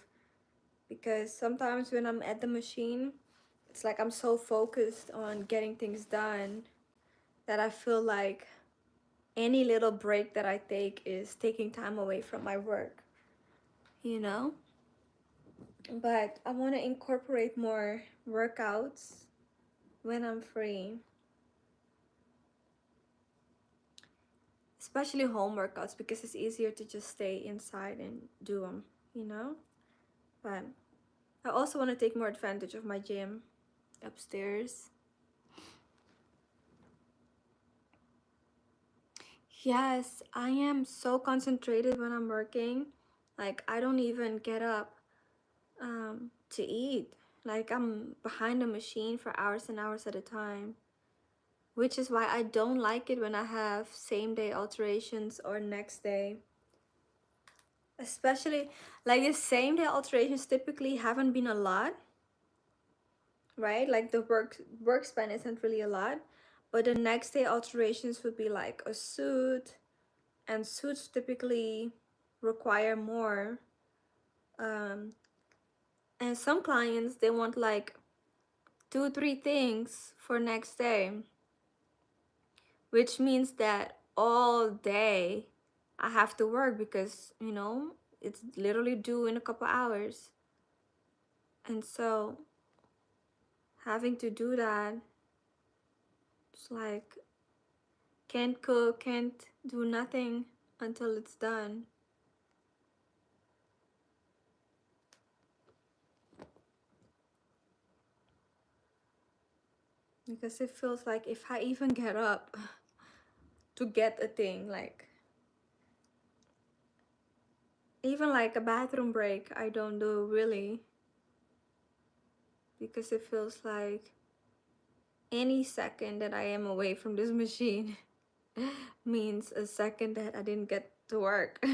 Because sometimes when I'm at the machine, it's like I'm so focused on getting things done that I feel like any little break that I take is taking time away from my work, you know? But I want to incorporate more workouts when I'm free, especially home workouts, because it's easier to just stay inside and do them, you know? But I also want to take more advantage of my gym upstairs. Yes, I am so concentrated when I'm working. Like, I don't even get up to eat. Like, I'm behind a machine for hours and hours at a time, which is why I don't like it when I have same day alterations or next day. Especially, like, the same day alterations typically haven't been a lot, right? Like, the work span isn't really a lot, but the next day alterations would be like a suit, and suits typically require more. And some clients, they want like 2 3 things for next day, which means that all day I have to work because, you know, it's literally due in a couple hours. And so having to do that, it's like can't cook, can't do nothing until it's done. Because it feels like if I even get up to get a thing, like even like a bathroom break, I don't do really, because it feels like any second that I am away from this machine means a second that I didn't get to work.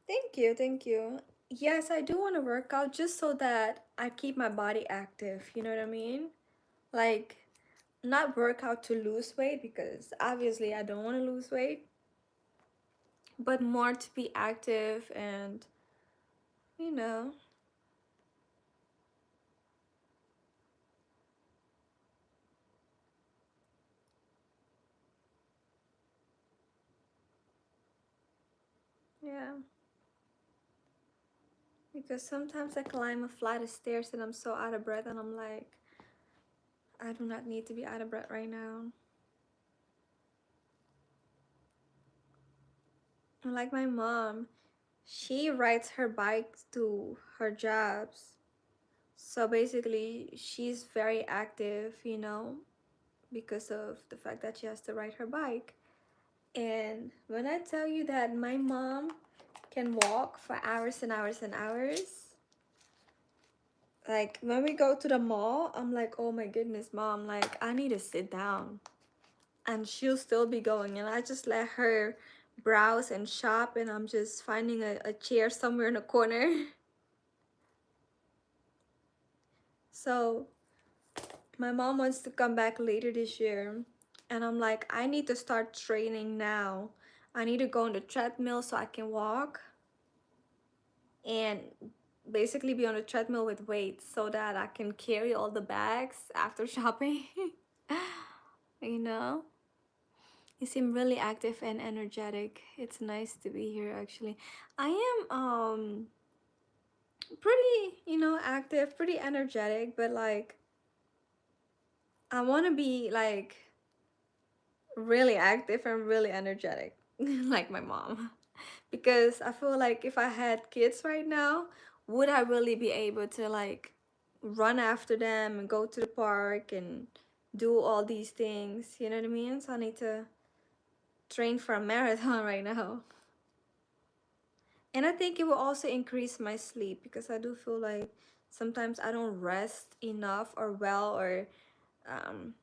Thank you, thank you. Yes, I do want to work out just so that I keep my body active, you know what I mean? Like, not work out to lose weight, because obviously I don't want to lose weight, but more to be active and, you know, yeah. Because sometimes I climb a flight of stairs and I'm so out of breath, and I'm like, I do not need to be out of breath right now. And like my mom, she rides her bike to her jobs. So basically, she's very active, you know, because of the fact that she has to ride her bike. And when I tell you that my mom can walk for hours and hours and hours, like when we go to the mall, I'm like, oh my goodness, mom, like I need to sit down. And she'll still be going, and I just let her browse and shop, and I'm just finding a chair somewhere in a corner. So my mom wants to come back later this year, and I'm like, I need to start training now. I need to go on the treadmill so I can walk and basically be on a treadmill with weights so that I can carry all the bags after shopping. You know? You seem really active and energetic. It's nice to be here actually. I am pretty, active, pretty energetic, but like I want to be like really active and really energetic like my mom. Because I feel like if I had kids right now, would I really be able to like run after them and go to the park and do all these things? You know what I mean? So I need to train for a marathon right now. And I think it will also increase my sleep because I do feel like sometimes I don't rest enough or well, or um,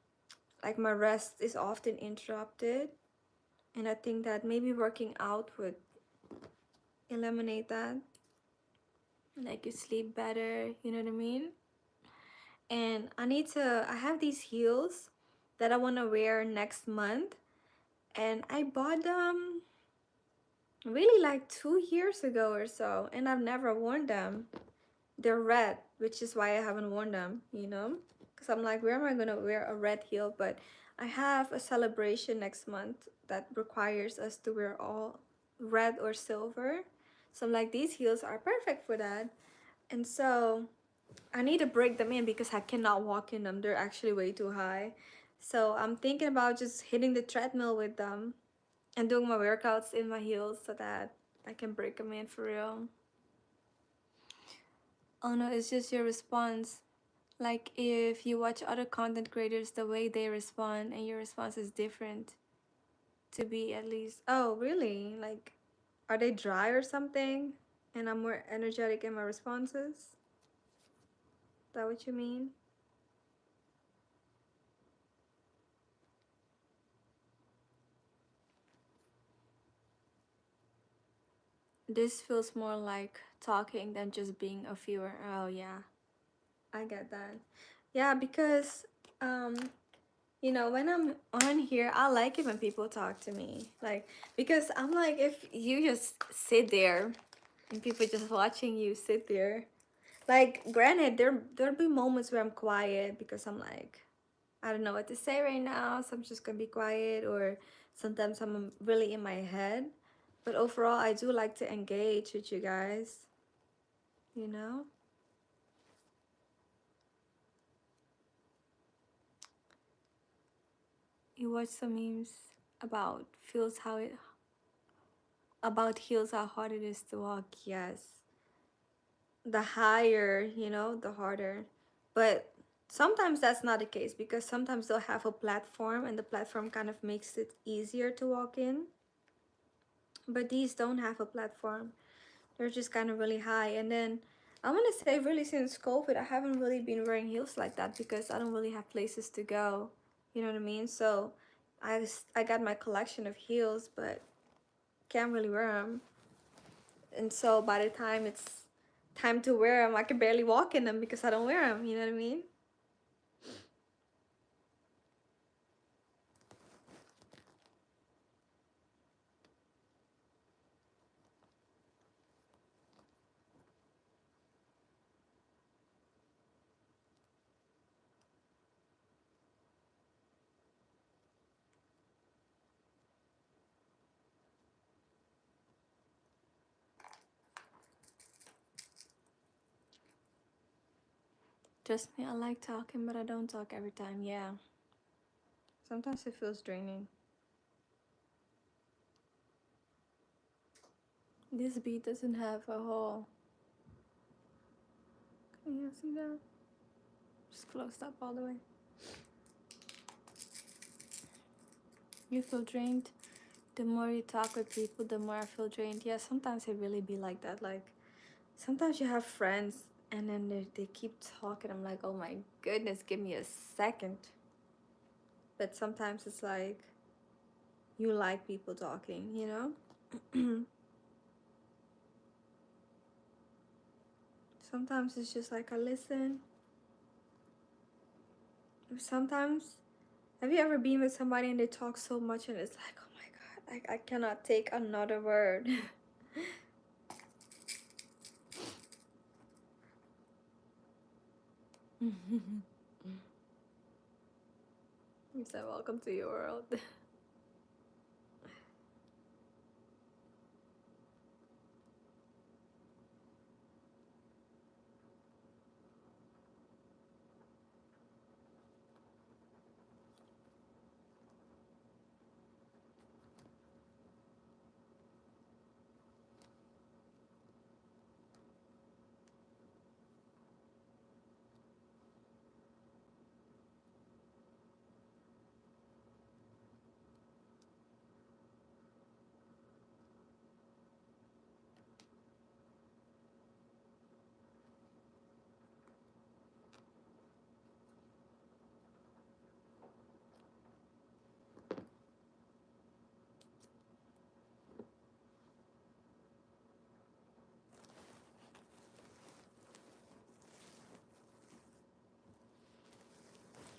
like my rest is often interrupted. And I think that maybe working out would eliminate that. Like you sleep better, you know what I mean? And I have these heels that I want to wear next month. And I bought them really like 2 years ago or so. And I've never worn them. They're red, which is why I haven't worn them, because I'm like, where am I gonna wear a red heel? But I have a celebration next month that requires us to wear all red or silver, so I'm like, these heels are perfect for that. And so I need to break them in because I cannot walk in them. They're actually way too high. So I'm thinking about just hitting the treadmill with them and doing my workouts in my heels so that I can break them in for real. Oh no, it's just your response. Like if you watch other content creators, the way they respond and your response is different to be at least. Oh, really? Like, are they dry or something? And I'm more energetic in my responses? Is that what you mean? This feels more like talking than just being a viewer. Oh, yeah. I get that. Yeah, because, um, when I'm on here, I like it when people talk to me. Like, because I'm like, if you just sit there and people just watching you sit there, like, granted, there'll be moments where I'm quiet because I'm like, I don't know what to say right now, so I'm just gonna be quiet, or sometimes I'm really in my head. But overall, I do like to engage with you guys, you know? You watch some memes about feels how it about heels, how hard it is to walk. Yes, the higher, the harder. But sometimes that's not the case because sometimes they'll have a platform and the platform kind of makes it easier to walk in. But these don't have a platform. They're just kind of really high. And then I want to say, really, since COVID, I haven't really been wearing heels like that because I don't really have places to go. You know what I mean? So I got my collection of heels, but can't really wear them. And so by the time it's time to wear them, I can barely walk in them because I don't wear them. You know what I mean? Trust me, I like talking, but I don't talk every time. Yeah. Sometimes it feels draining. This beat doesn't have a hole. Can you see that? Just closed up all the way. You feel drained. The more you talk with people, the more I feel drained. Yeah, sometimes it really be like that. Like, sometimes you have friends and then they keep talking. I'm like, oh my goodness, give me a second. But sometimes it's like, you like people talking, Sometimes it's just like I listen. Sometimes, have you ever been with somebody and they talk so much and it's like, oh my god, I cannot take another word. You said, welcome to your world.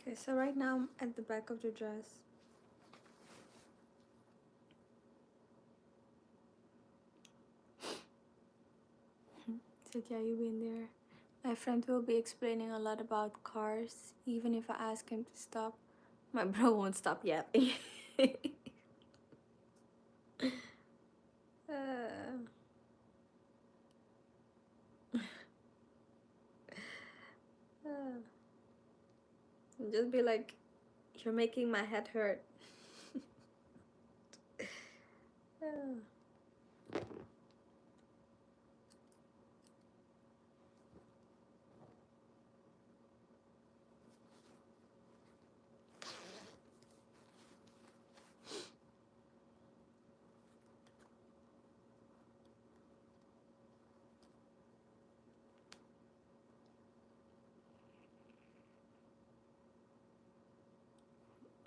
Okay, so right now I'm at the back of the dress. So yeah, you been there. My friend will be explaining a lot about cars. Even if I ask him to stop, my bro won't stop yapping. uh, uh, just be like, you're making my head hurt. uh.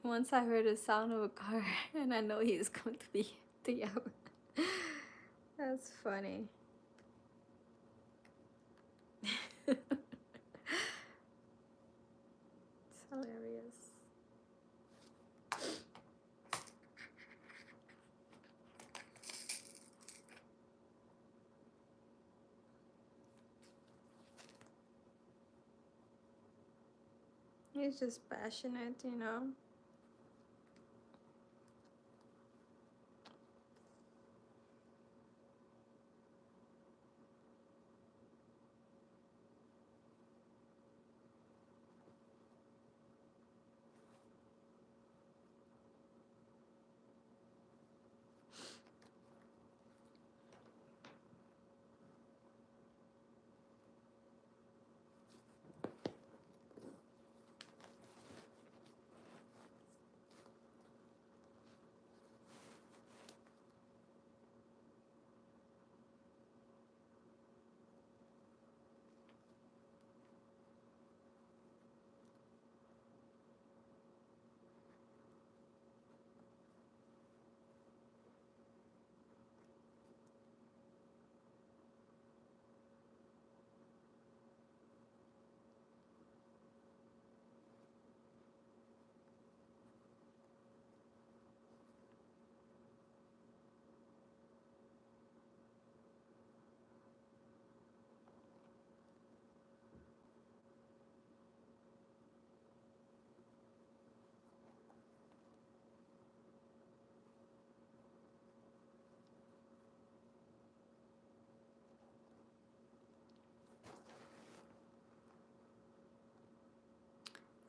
Once I heard the sound of a car, and I know he's going to be to yap. That's funny. It's hilarious. He's just passionate, you know.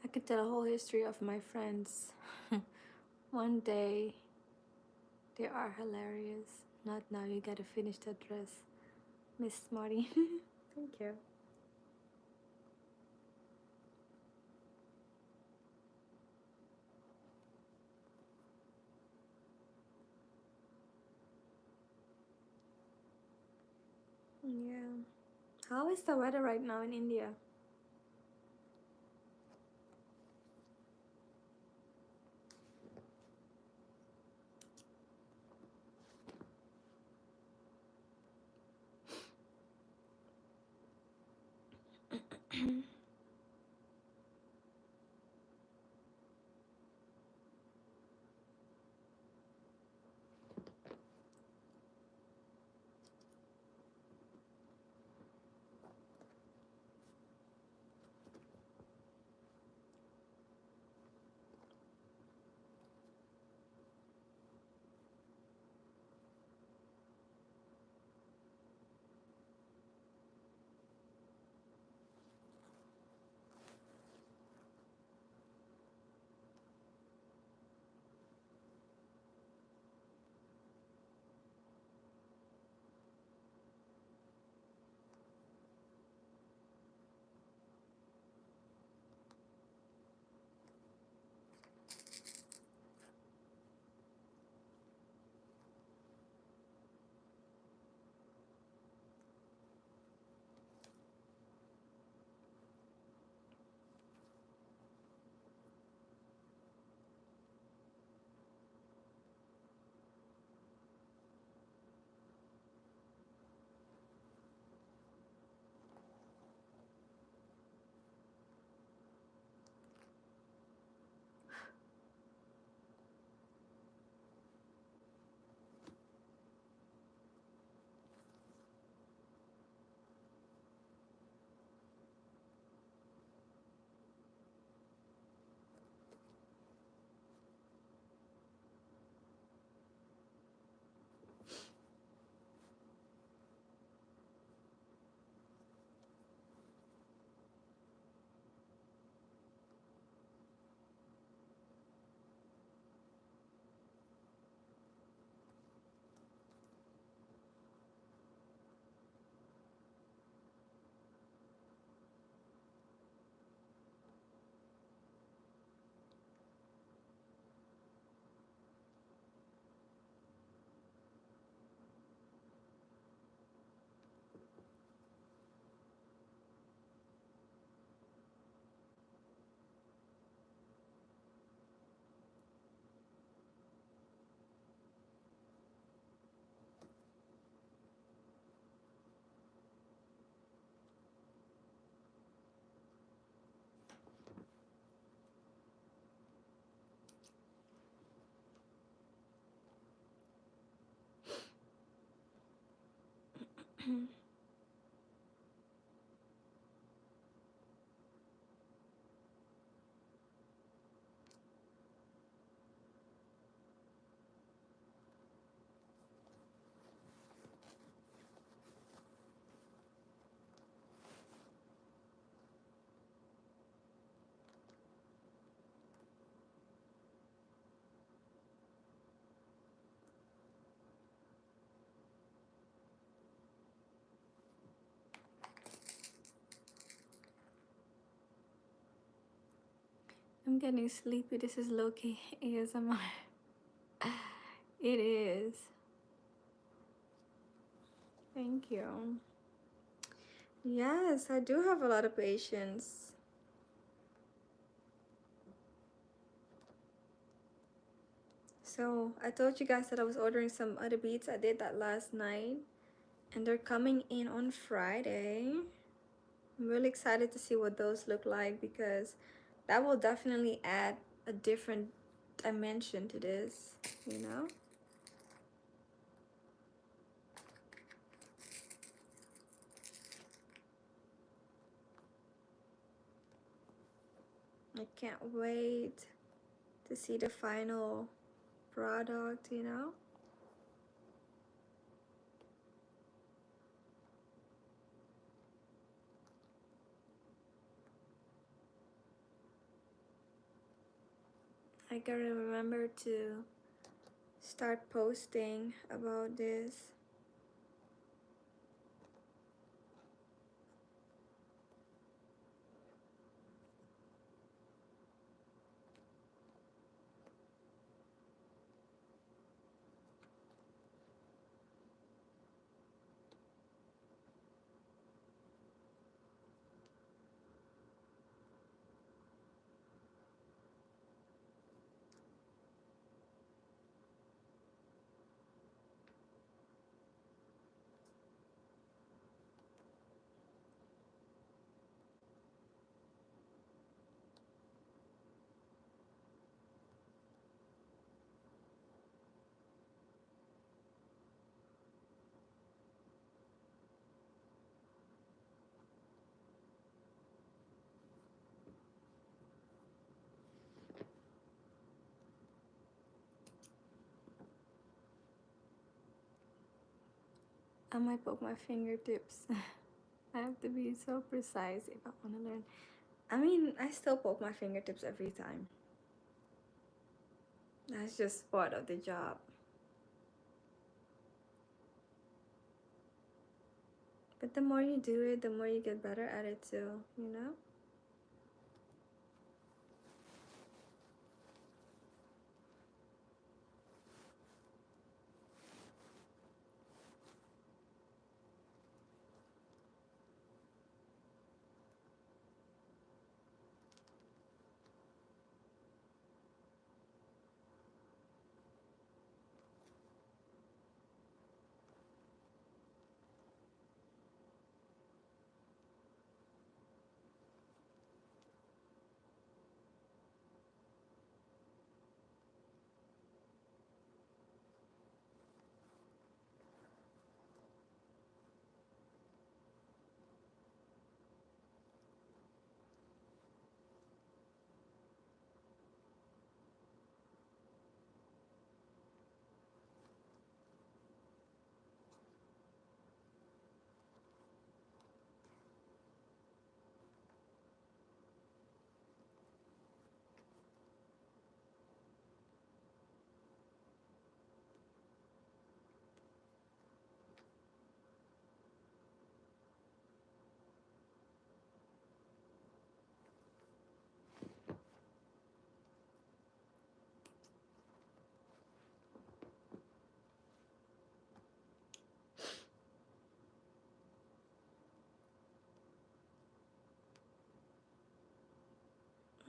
I could tell a whole history of my friends. One day, they are hilarious. Not now, you gotta finish that dress, Miss Marty. Thank you. Yeah. How is the weather right now in India? I'm getting sleepy. This is low-key ASMR. It is. Thank you. Yes, I do have a lot of patience. So I told you guys that I was ordering some other beats. I did that last night, and they're coming in on Friday. I'm really excited to see what those look like because that will definitely add a different dimension to this, you know? I can't wait to see the final product, you know? I gotta remember to start posting about this. I might poke my fingertips. I have to be so precise if I want to learn. I mean, I still poke my fingertips every time. That's just part of the job. But the more you do it, the more you get better at it too, you know?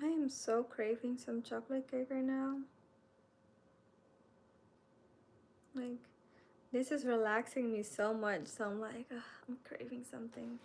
I am so craving some chocolate cake right now. Like, this is relaxing me so much, so I'm like, ugh, I'm craving something.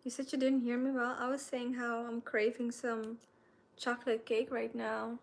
You said you didn't hear me well. I was saying how I'm craving some chocolate cake right now.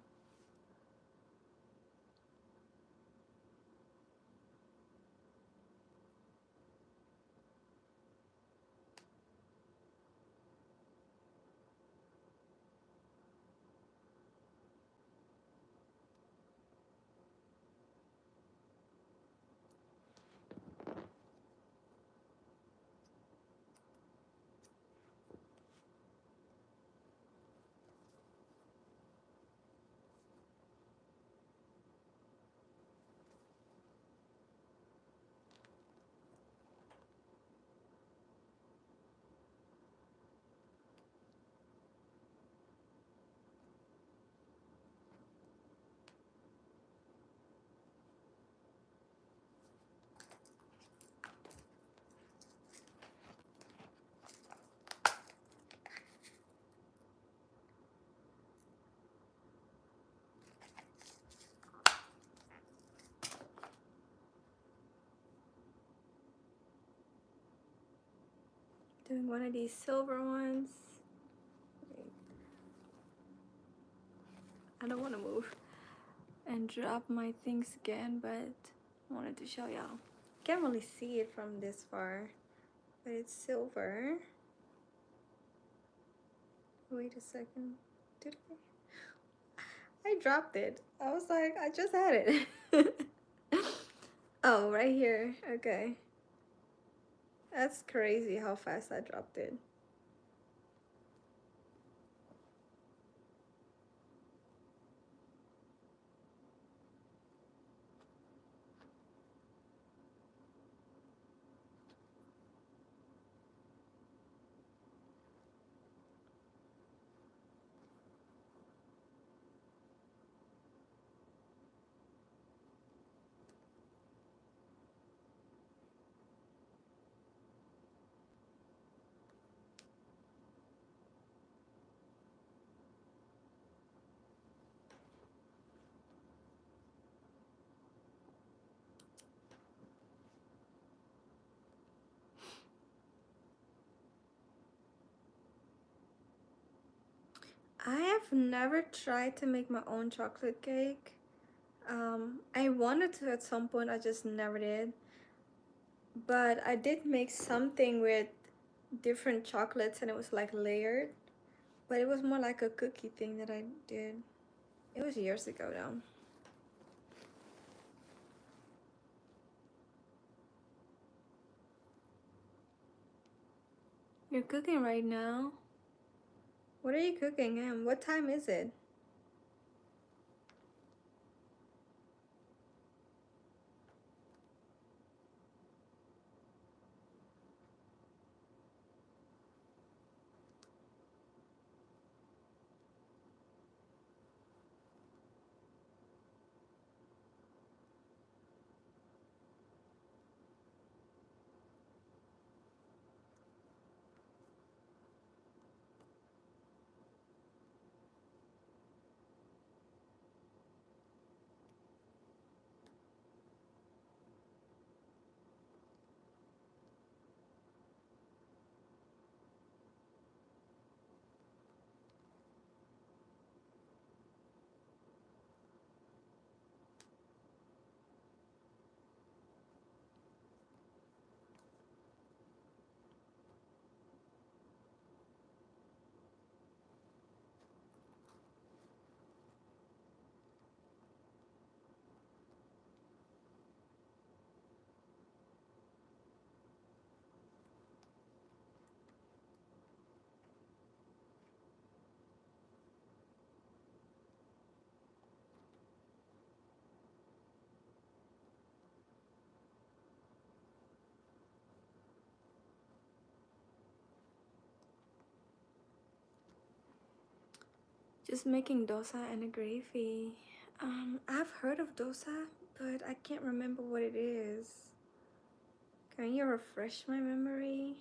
Doing one of these silver ones. Wait. I don't want to move and drop my things again, but I wanted to show y'all. Can't really see it from this far, but it's silver. Wait a second. Did I dropped it. I was like, I just had it. Oh, right here. Okay. That's crazy how fast I dropped it. I have never tried to make my own chocolate cake. I wanted to at some point, I just never did. But I did make something with different chocolates and it was like layered. But it was more like a cookie thing that I did. It was years ago though. You're cooking right now? What are you cooking, Em? What time is it? Just making dosa and a gravy. I've heard of dosa, but I can't remember what it is. Can you refresh my memory?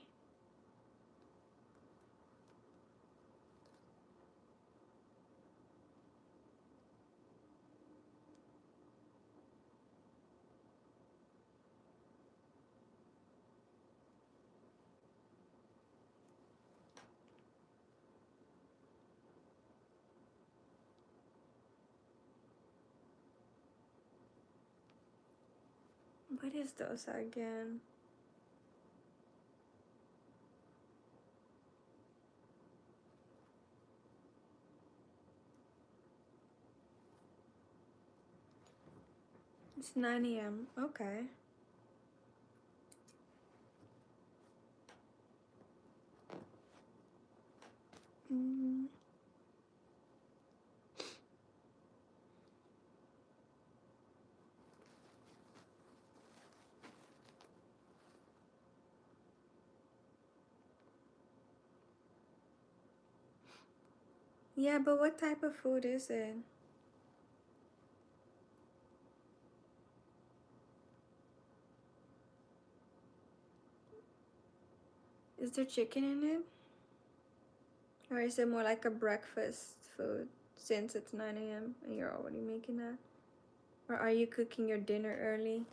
What is dosa again? It's 9 a.m. Okay. Mm. Yeah, but what type of food is it? Is there chicken in it? Or is it more like a breakfast food since it's 9 a.m. and you're already making that? Or are you cooking your dinner early?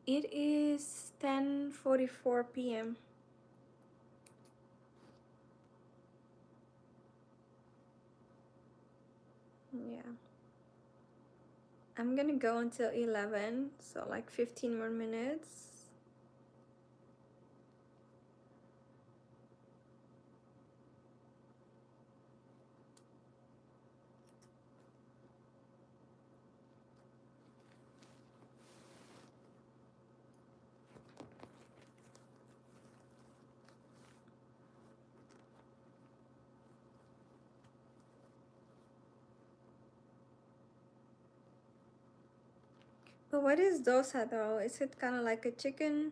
It is 10:44 p.m. Yeah. I'm gonna go until 11, so like 15 more minutes. But what is dosa though? Is it kind of like a chicken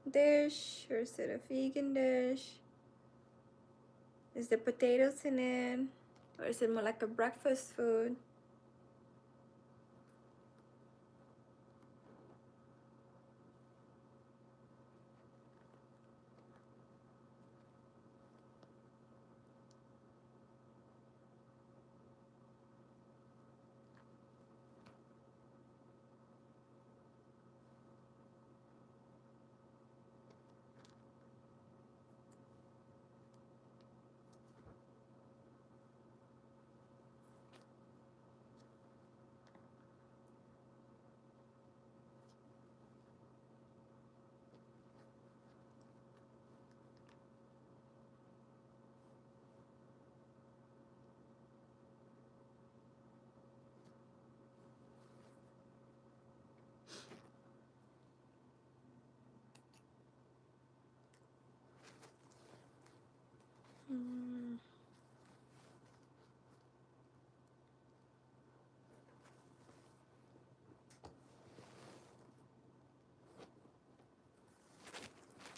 dish or is it a vegan dish? Is there potatoes in it? Or is it more like a breakfast food?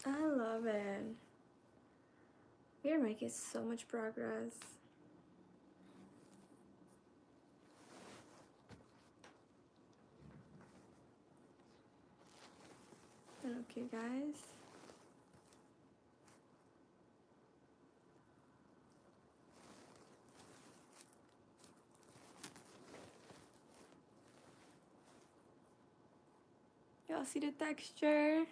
I love it. We're making so much progress. Okay, guys. Y'all see the texture?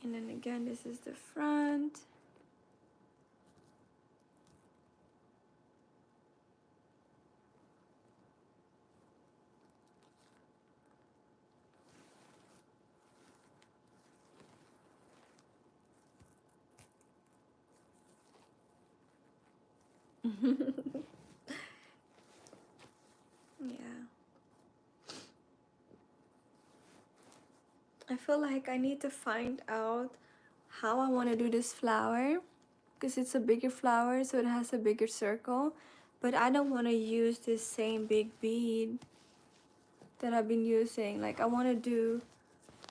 And then again, this is the front. Yeah. I feel like I need to find out how I want to do this flower, because it's a bigger flower, so it has a bigger circle, but I don't want to use this same big bead that I've been using. Like, I want to do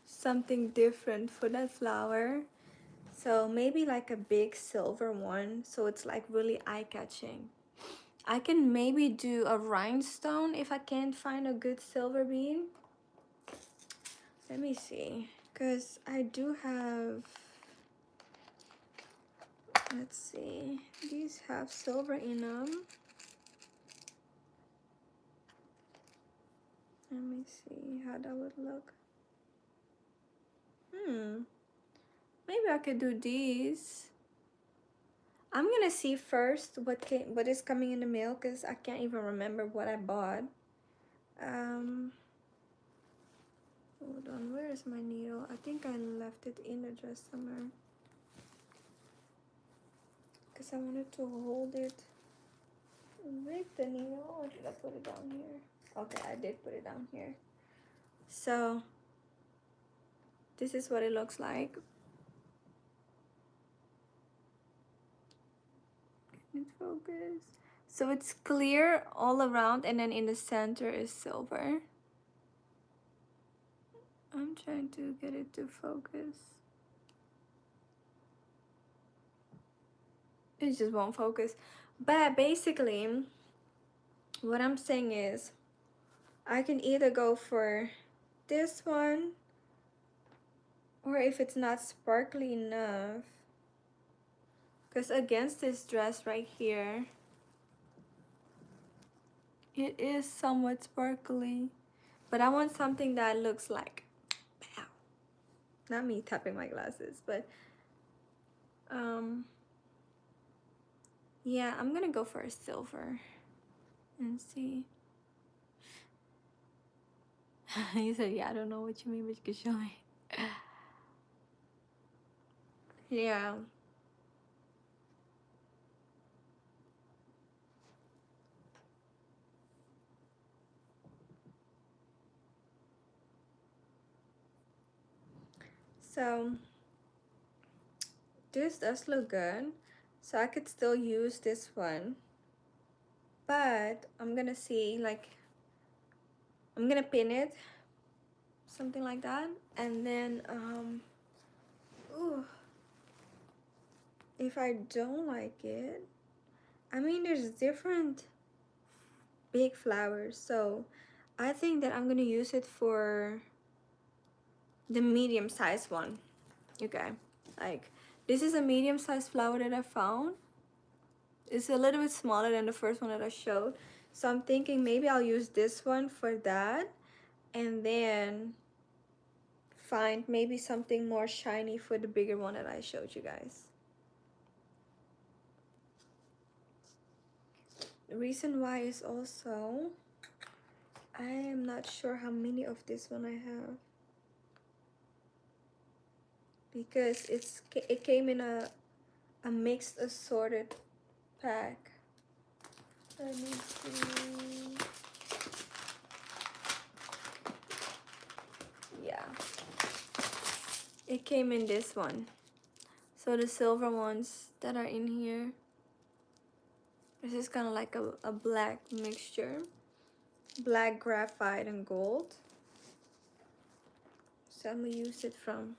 something different for that flower, so maybe like a big silver one, so it's like really eye-catching. I can maybe do a rhinestone if I can't find a good silver bead. Let me see, because I do have, let's see, these have silver in them. Let me see how that would look. Maybe I could do these. I'm gonna see first what is coming in the mail, because I can't even remember what I bought. Hold on, where is my needle? I think I left it in the dress somewhere, because I wanted to hold it with the needle. Or did I put it down here? Okay, I did put it down here. So this is what it looks like. Can it focus? So it's clear all around, and then in the center is silver. I'm trying to get it to focus. It just won't focus. But basically, what I'm saying is, I can either go for this one, or if it's not sparkly enough, because against this dress right here, it is somewhat sparkly, but I want something that looks like, pow. Not me tapping my glasses, but yeah, I'm gonna go for a silver and see. You said, yeah, I don't know what you mean, but you can show me. Yeah. So this does look good. So I could still use this one. But I'm gonna see, like, I'm gonna pin it. Something like that. And then, ooh, if I don't like it, I mean, there's different big flowers. So I think that I'm gonna use it for the medium-sized one. Okay, like, this is a medium-sized flower that I found. It's a little bit smaller than the first one that I showed, so I'm thinking maybe I'll use this one for that, and then find maybe something more shiny for the bigger one that I showed you guys. The reason why is also, I am not sure how many of this one I have, because it came in a mixed assorted pack. Let me see. it came in this one. So the silver ones that are in here, this is kind of like a black mixture, black graphite and gold. So I'm gonna use it from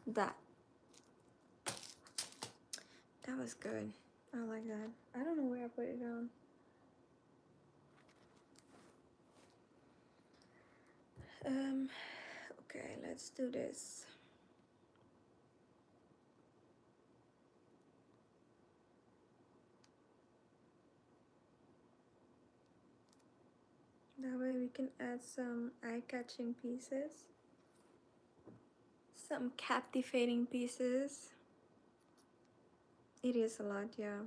that. That was good. I like that. I don't know where I put it on. Okay, let's do this. That way we can add some eye-catching pieces. Some captivating pieces. It is a lot, yeah.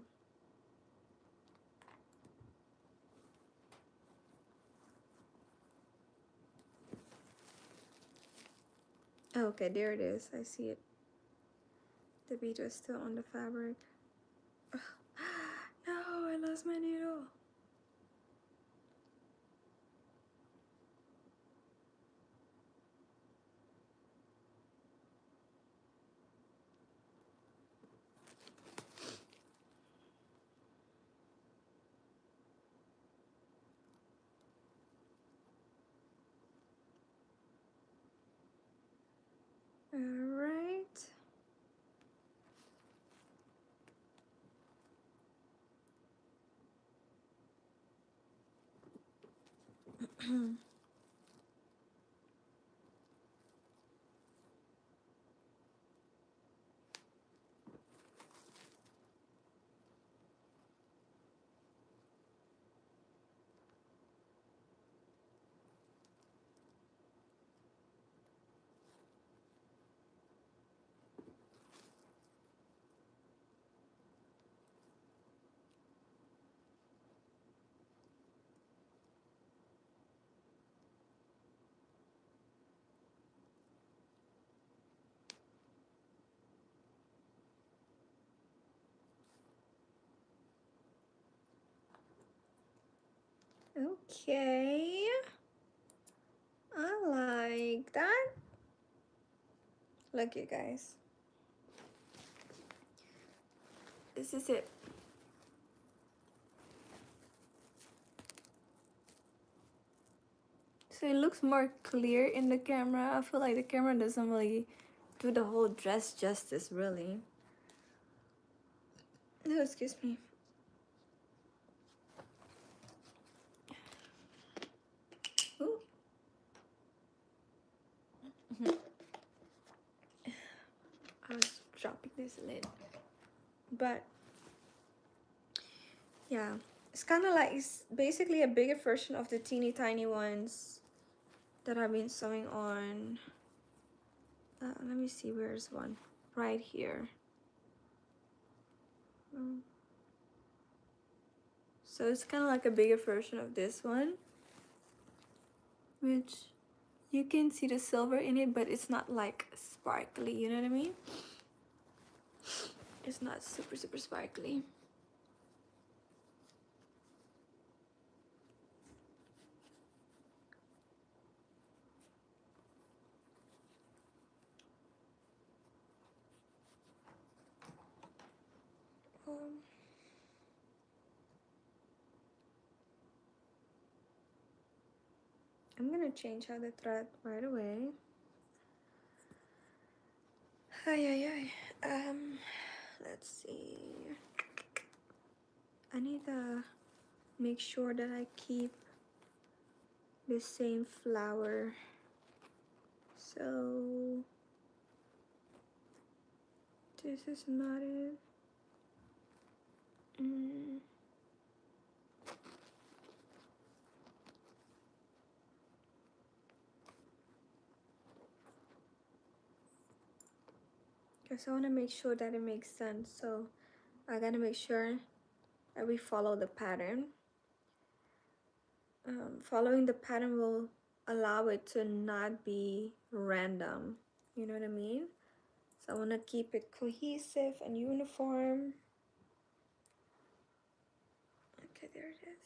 Oh, okay, there it is. I see it. The bead was still on the fabric. No, I lost my needle. All right. Okay. I like that. Look, you guys. This is it. So it looks more clear in the camera. I feel like the camera doesn't really do the whole dress justice, really. No, excuse me. Ooh. I was dropping this lid. But yeah, it's kind of like, it's basically a bigger version of the teeny tiny ones that I've been sewing on. Let me see, where's one? Right here. So it's kind of like a bigger version of this one, which you can see the silver in it, but it's not like sparkly, you know what I mean? It's not super sparkly. I'm gonna change out the thread right away. Let's see. I need to make sure that I keep the same flower. So this is not it. Because I want to make sure that it makes sense, so I gotta make sure that we follow the pattern. Following the pattern will allow it to not be random, you know what I mean? So I want to keep it cohesive and uniform. Okay, there it is.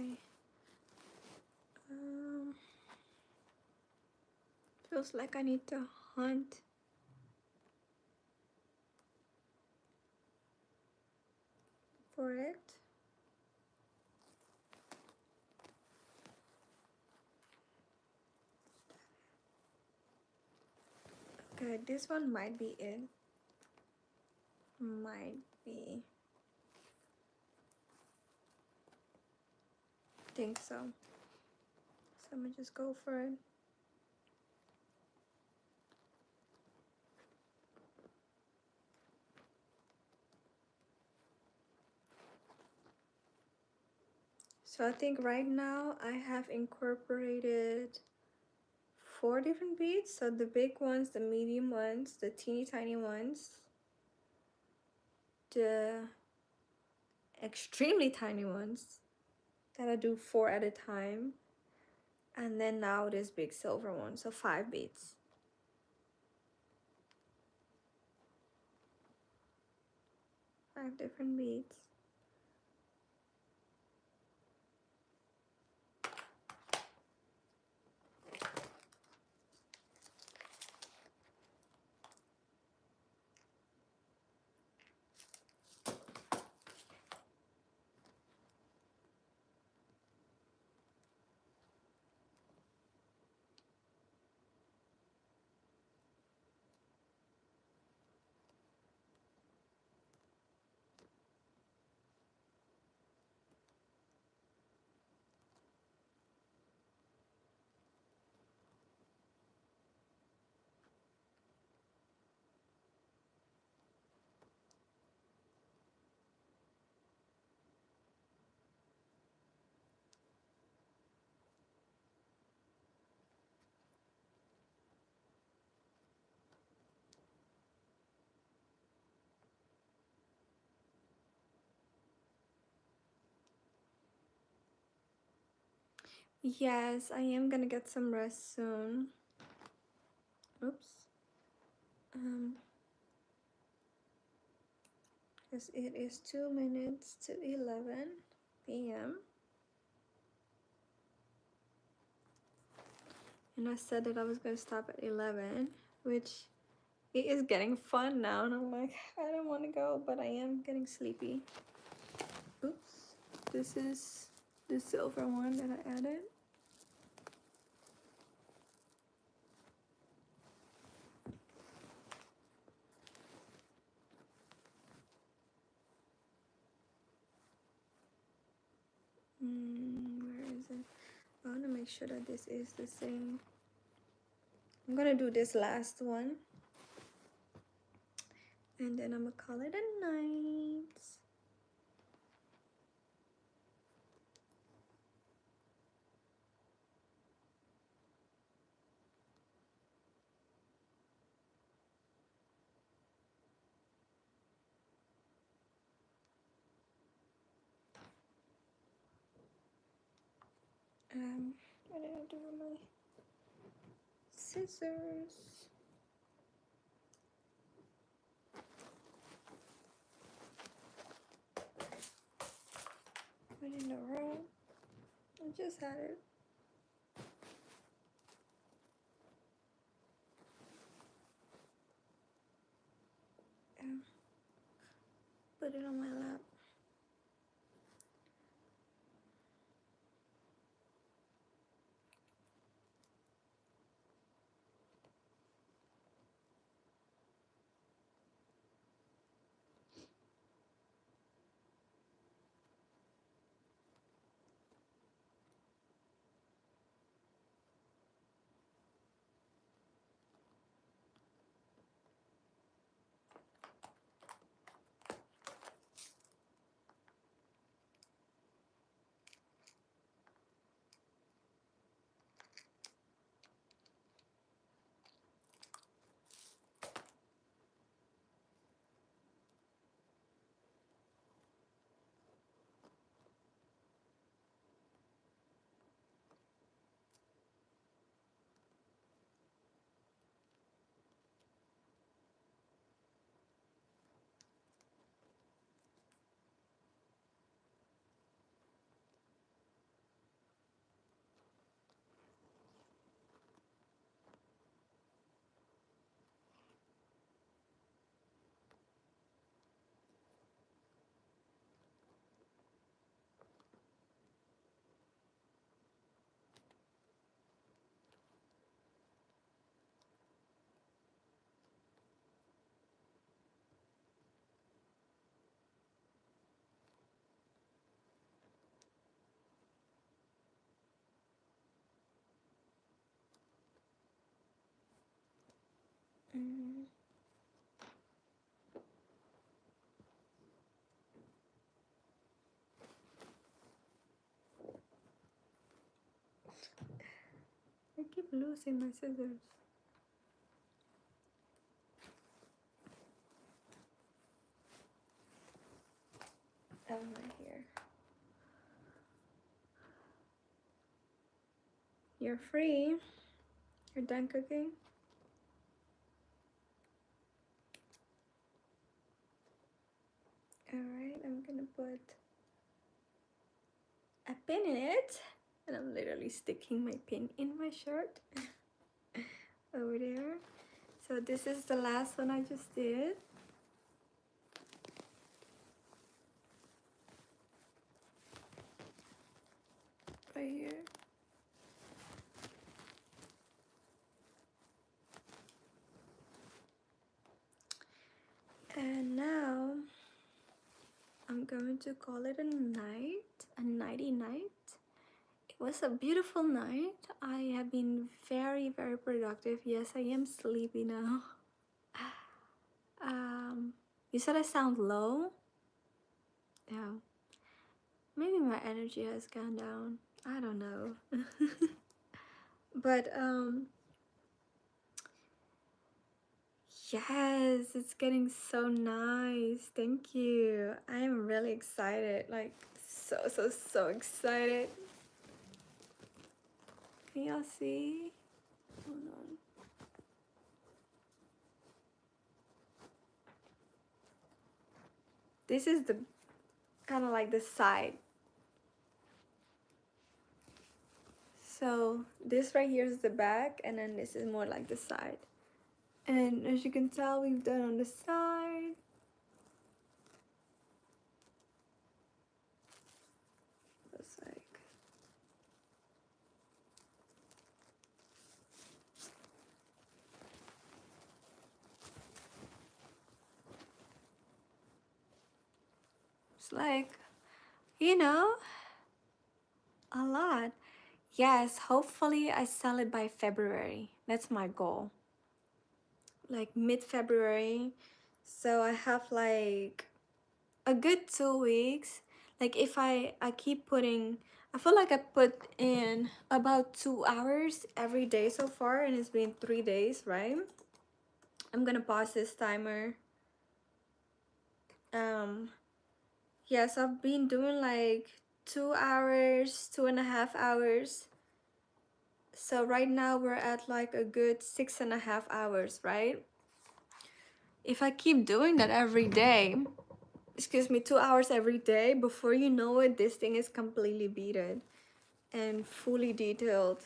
Okay. Feels like I need to hunt for it. Okay, this one might be it. Might be. Think so. So I'm gonna just go for it. So I think right now I have incorporated 4 different beads. So the big ones, the medium ones, the teeny tiny ones, the extremely tiny ones that I do 4 at a time, and then now this big silver one, so 5 beads. Five different beads. Yes, I am gonna get some rest soon. Oops. Because it is 2 minutes to 11 p.m. And I said that I was gonna stop at 11, which it is getting fun now, and I'm like, I don't want to go, but I am getting sleepy. Oops. This is the silver one that I added. Where is it? I want to make sure that this is the same. I'm gonna do this last one, and then I'm gonna call it a night. What did I do with my scissors? Put in a row. I just had it. Put it on my lap. I keep losing my scissors. Oh, right here. You're free. You're done cooking? Alright, I'm gonna put a pin in it. And I'm literally sticking my pin in my shirt. Over there. So this is the last one I just did. Right here. And now I'm going to call it a night, a nighty night. It was a beautiful night. I have been very, very productive. Yes, I am sleepy now. You said I sound low? Yeah. Maybe my energy has gone down. I don't know. But yes, it's getting so nice. Thank you. I am really excited. Like so excited. Can y'all see? Hold on. This is the kind of like the side. So this right here is the back, and then this is more like the side. And as you can tell, we've done on the side. Looks like. It's like, you know, a lot. Yes, hopefully I sell it by February. That's my goal. Like mid-February. So I have like a good 2 weeks. Like if I keep putting, I feel like I put in about 2 hours every day so far, and it's been 3 days, right? I'm gonna pause this timer. Yes, I've been doing like 2 hours, 2.5 hours. So right now we're at like a good 6.5 hours, right? If I keep doing that every day, excuse me, 2 hours every day, before you know it, this thing is completely beaded and fully detailed.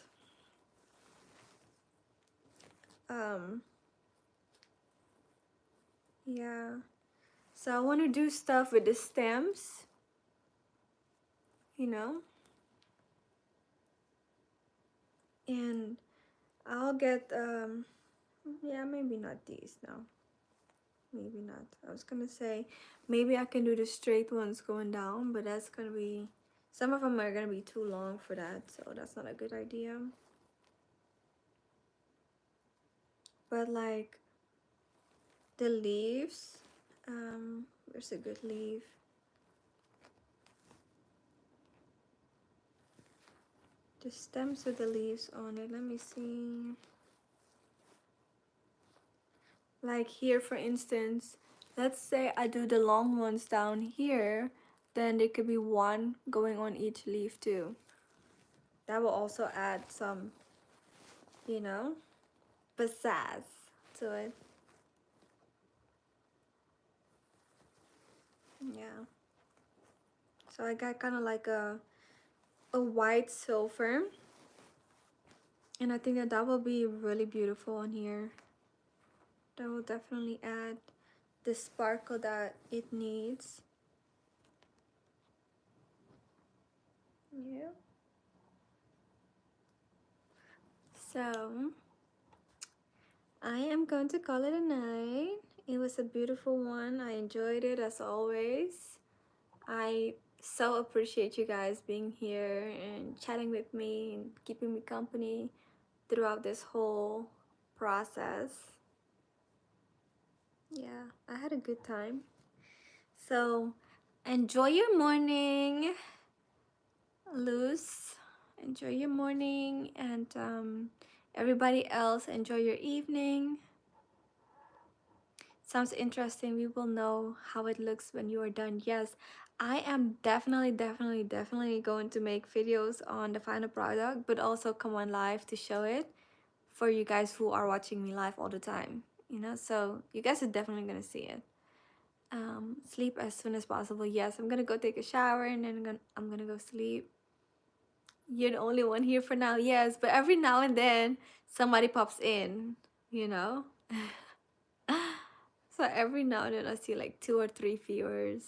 Yeah. So I want to do stuff with the stems, you know, and I'll get yeah, maybe not these now. Maybe not. I was gonna say maybe I can do the straight ones going down, but that's gonna be, some of them are gonna be too long for that, so that's not a good idea. But like the leaves, where's a good leaf? The stems with the leaves on it. Let me see. Like here, for instance, let's say I do the long ones down here, then there could be one going on each leaf too. That will also add some, you know, pizzazz to it. Yeah. So I got kind of like a white silver, and I think that that will be really beautiful on here. That will definitely add the sparkle that it needs. Yeah. So I am going to call it a night. It was a beautiful one. I enjoyed it as always. I so appreciate you guys being here and chatting with me and keeping me company throughout this whole process. Yeah, I had a good time. So enjoy your morning, Luz. Enjoy your morning, and everybody else, enjoy your evening. Sounds interesting. We will know how it looks when you are done. Yes, I am definitely going to make videos on the final product, but also come on live to show it for you guys who are watching me live all the time. You know, so you guys are definitely gonna see it. Sleep as soon as possible. Yes, I'm gonna go take a shower and then I'm gonna go sleep. You're the only one here for now. Yes, but every now and then somebody pops in, you know. So every now and then I see like 2 or 3 viewers,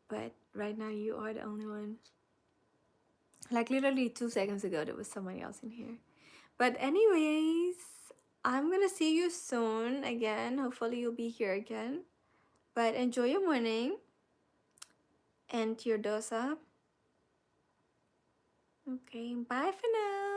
but right now you are the only one. Like literally 2 seconds ago there was somebody else in here. But anyways, I'm gonna see you soon again. Hopefully you'll be here again. But enjoy your morning and your dosa. Okay, bye for now.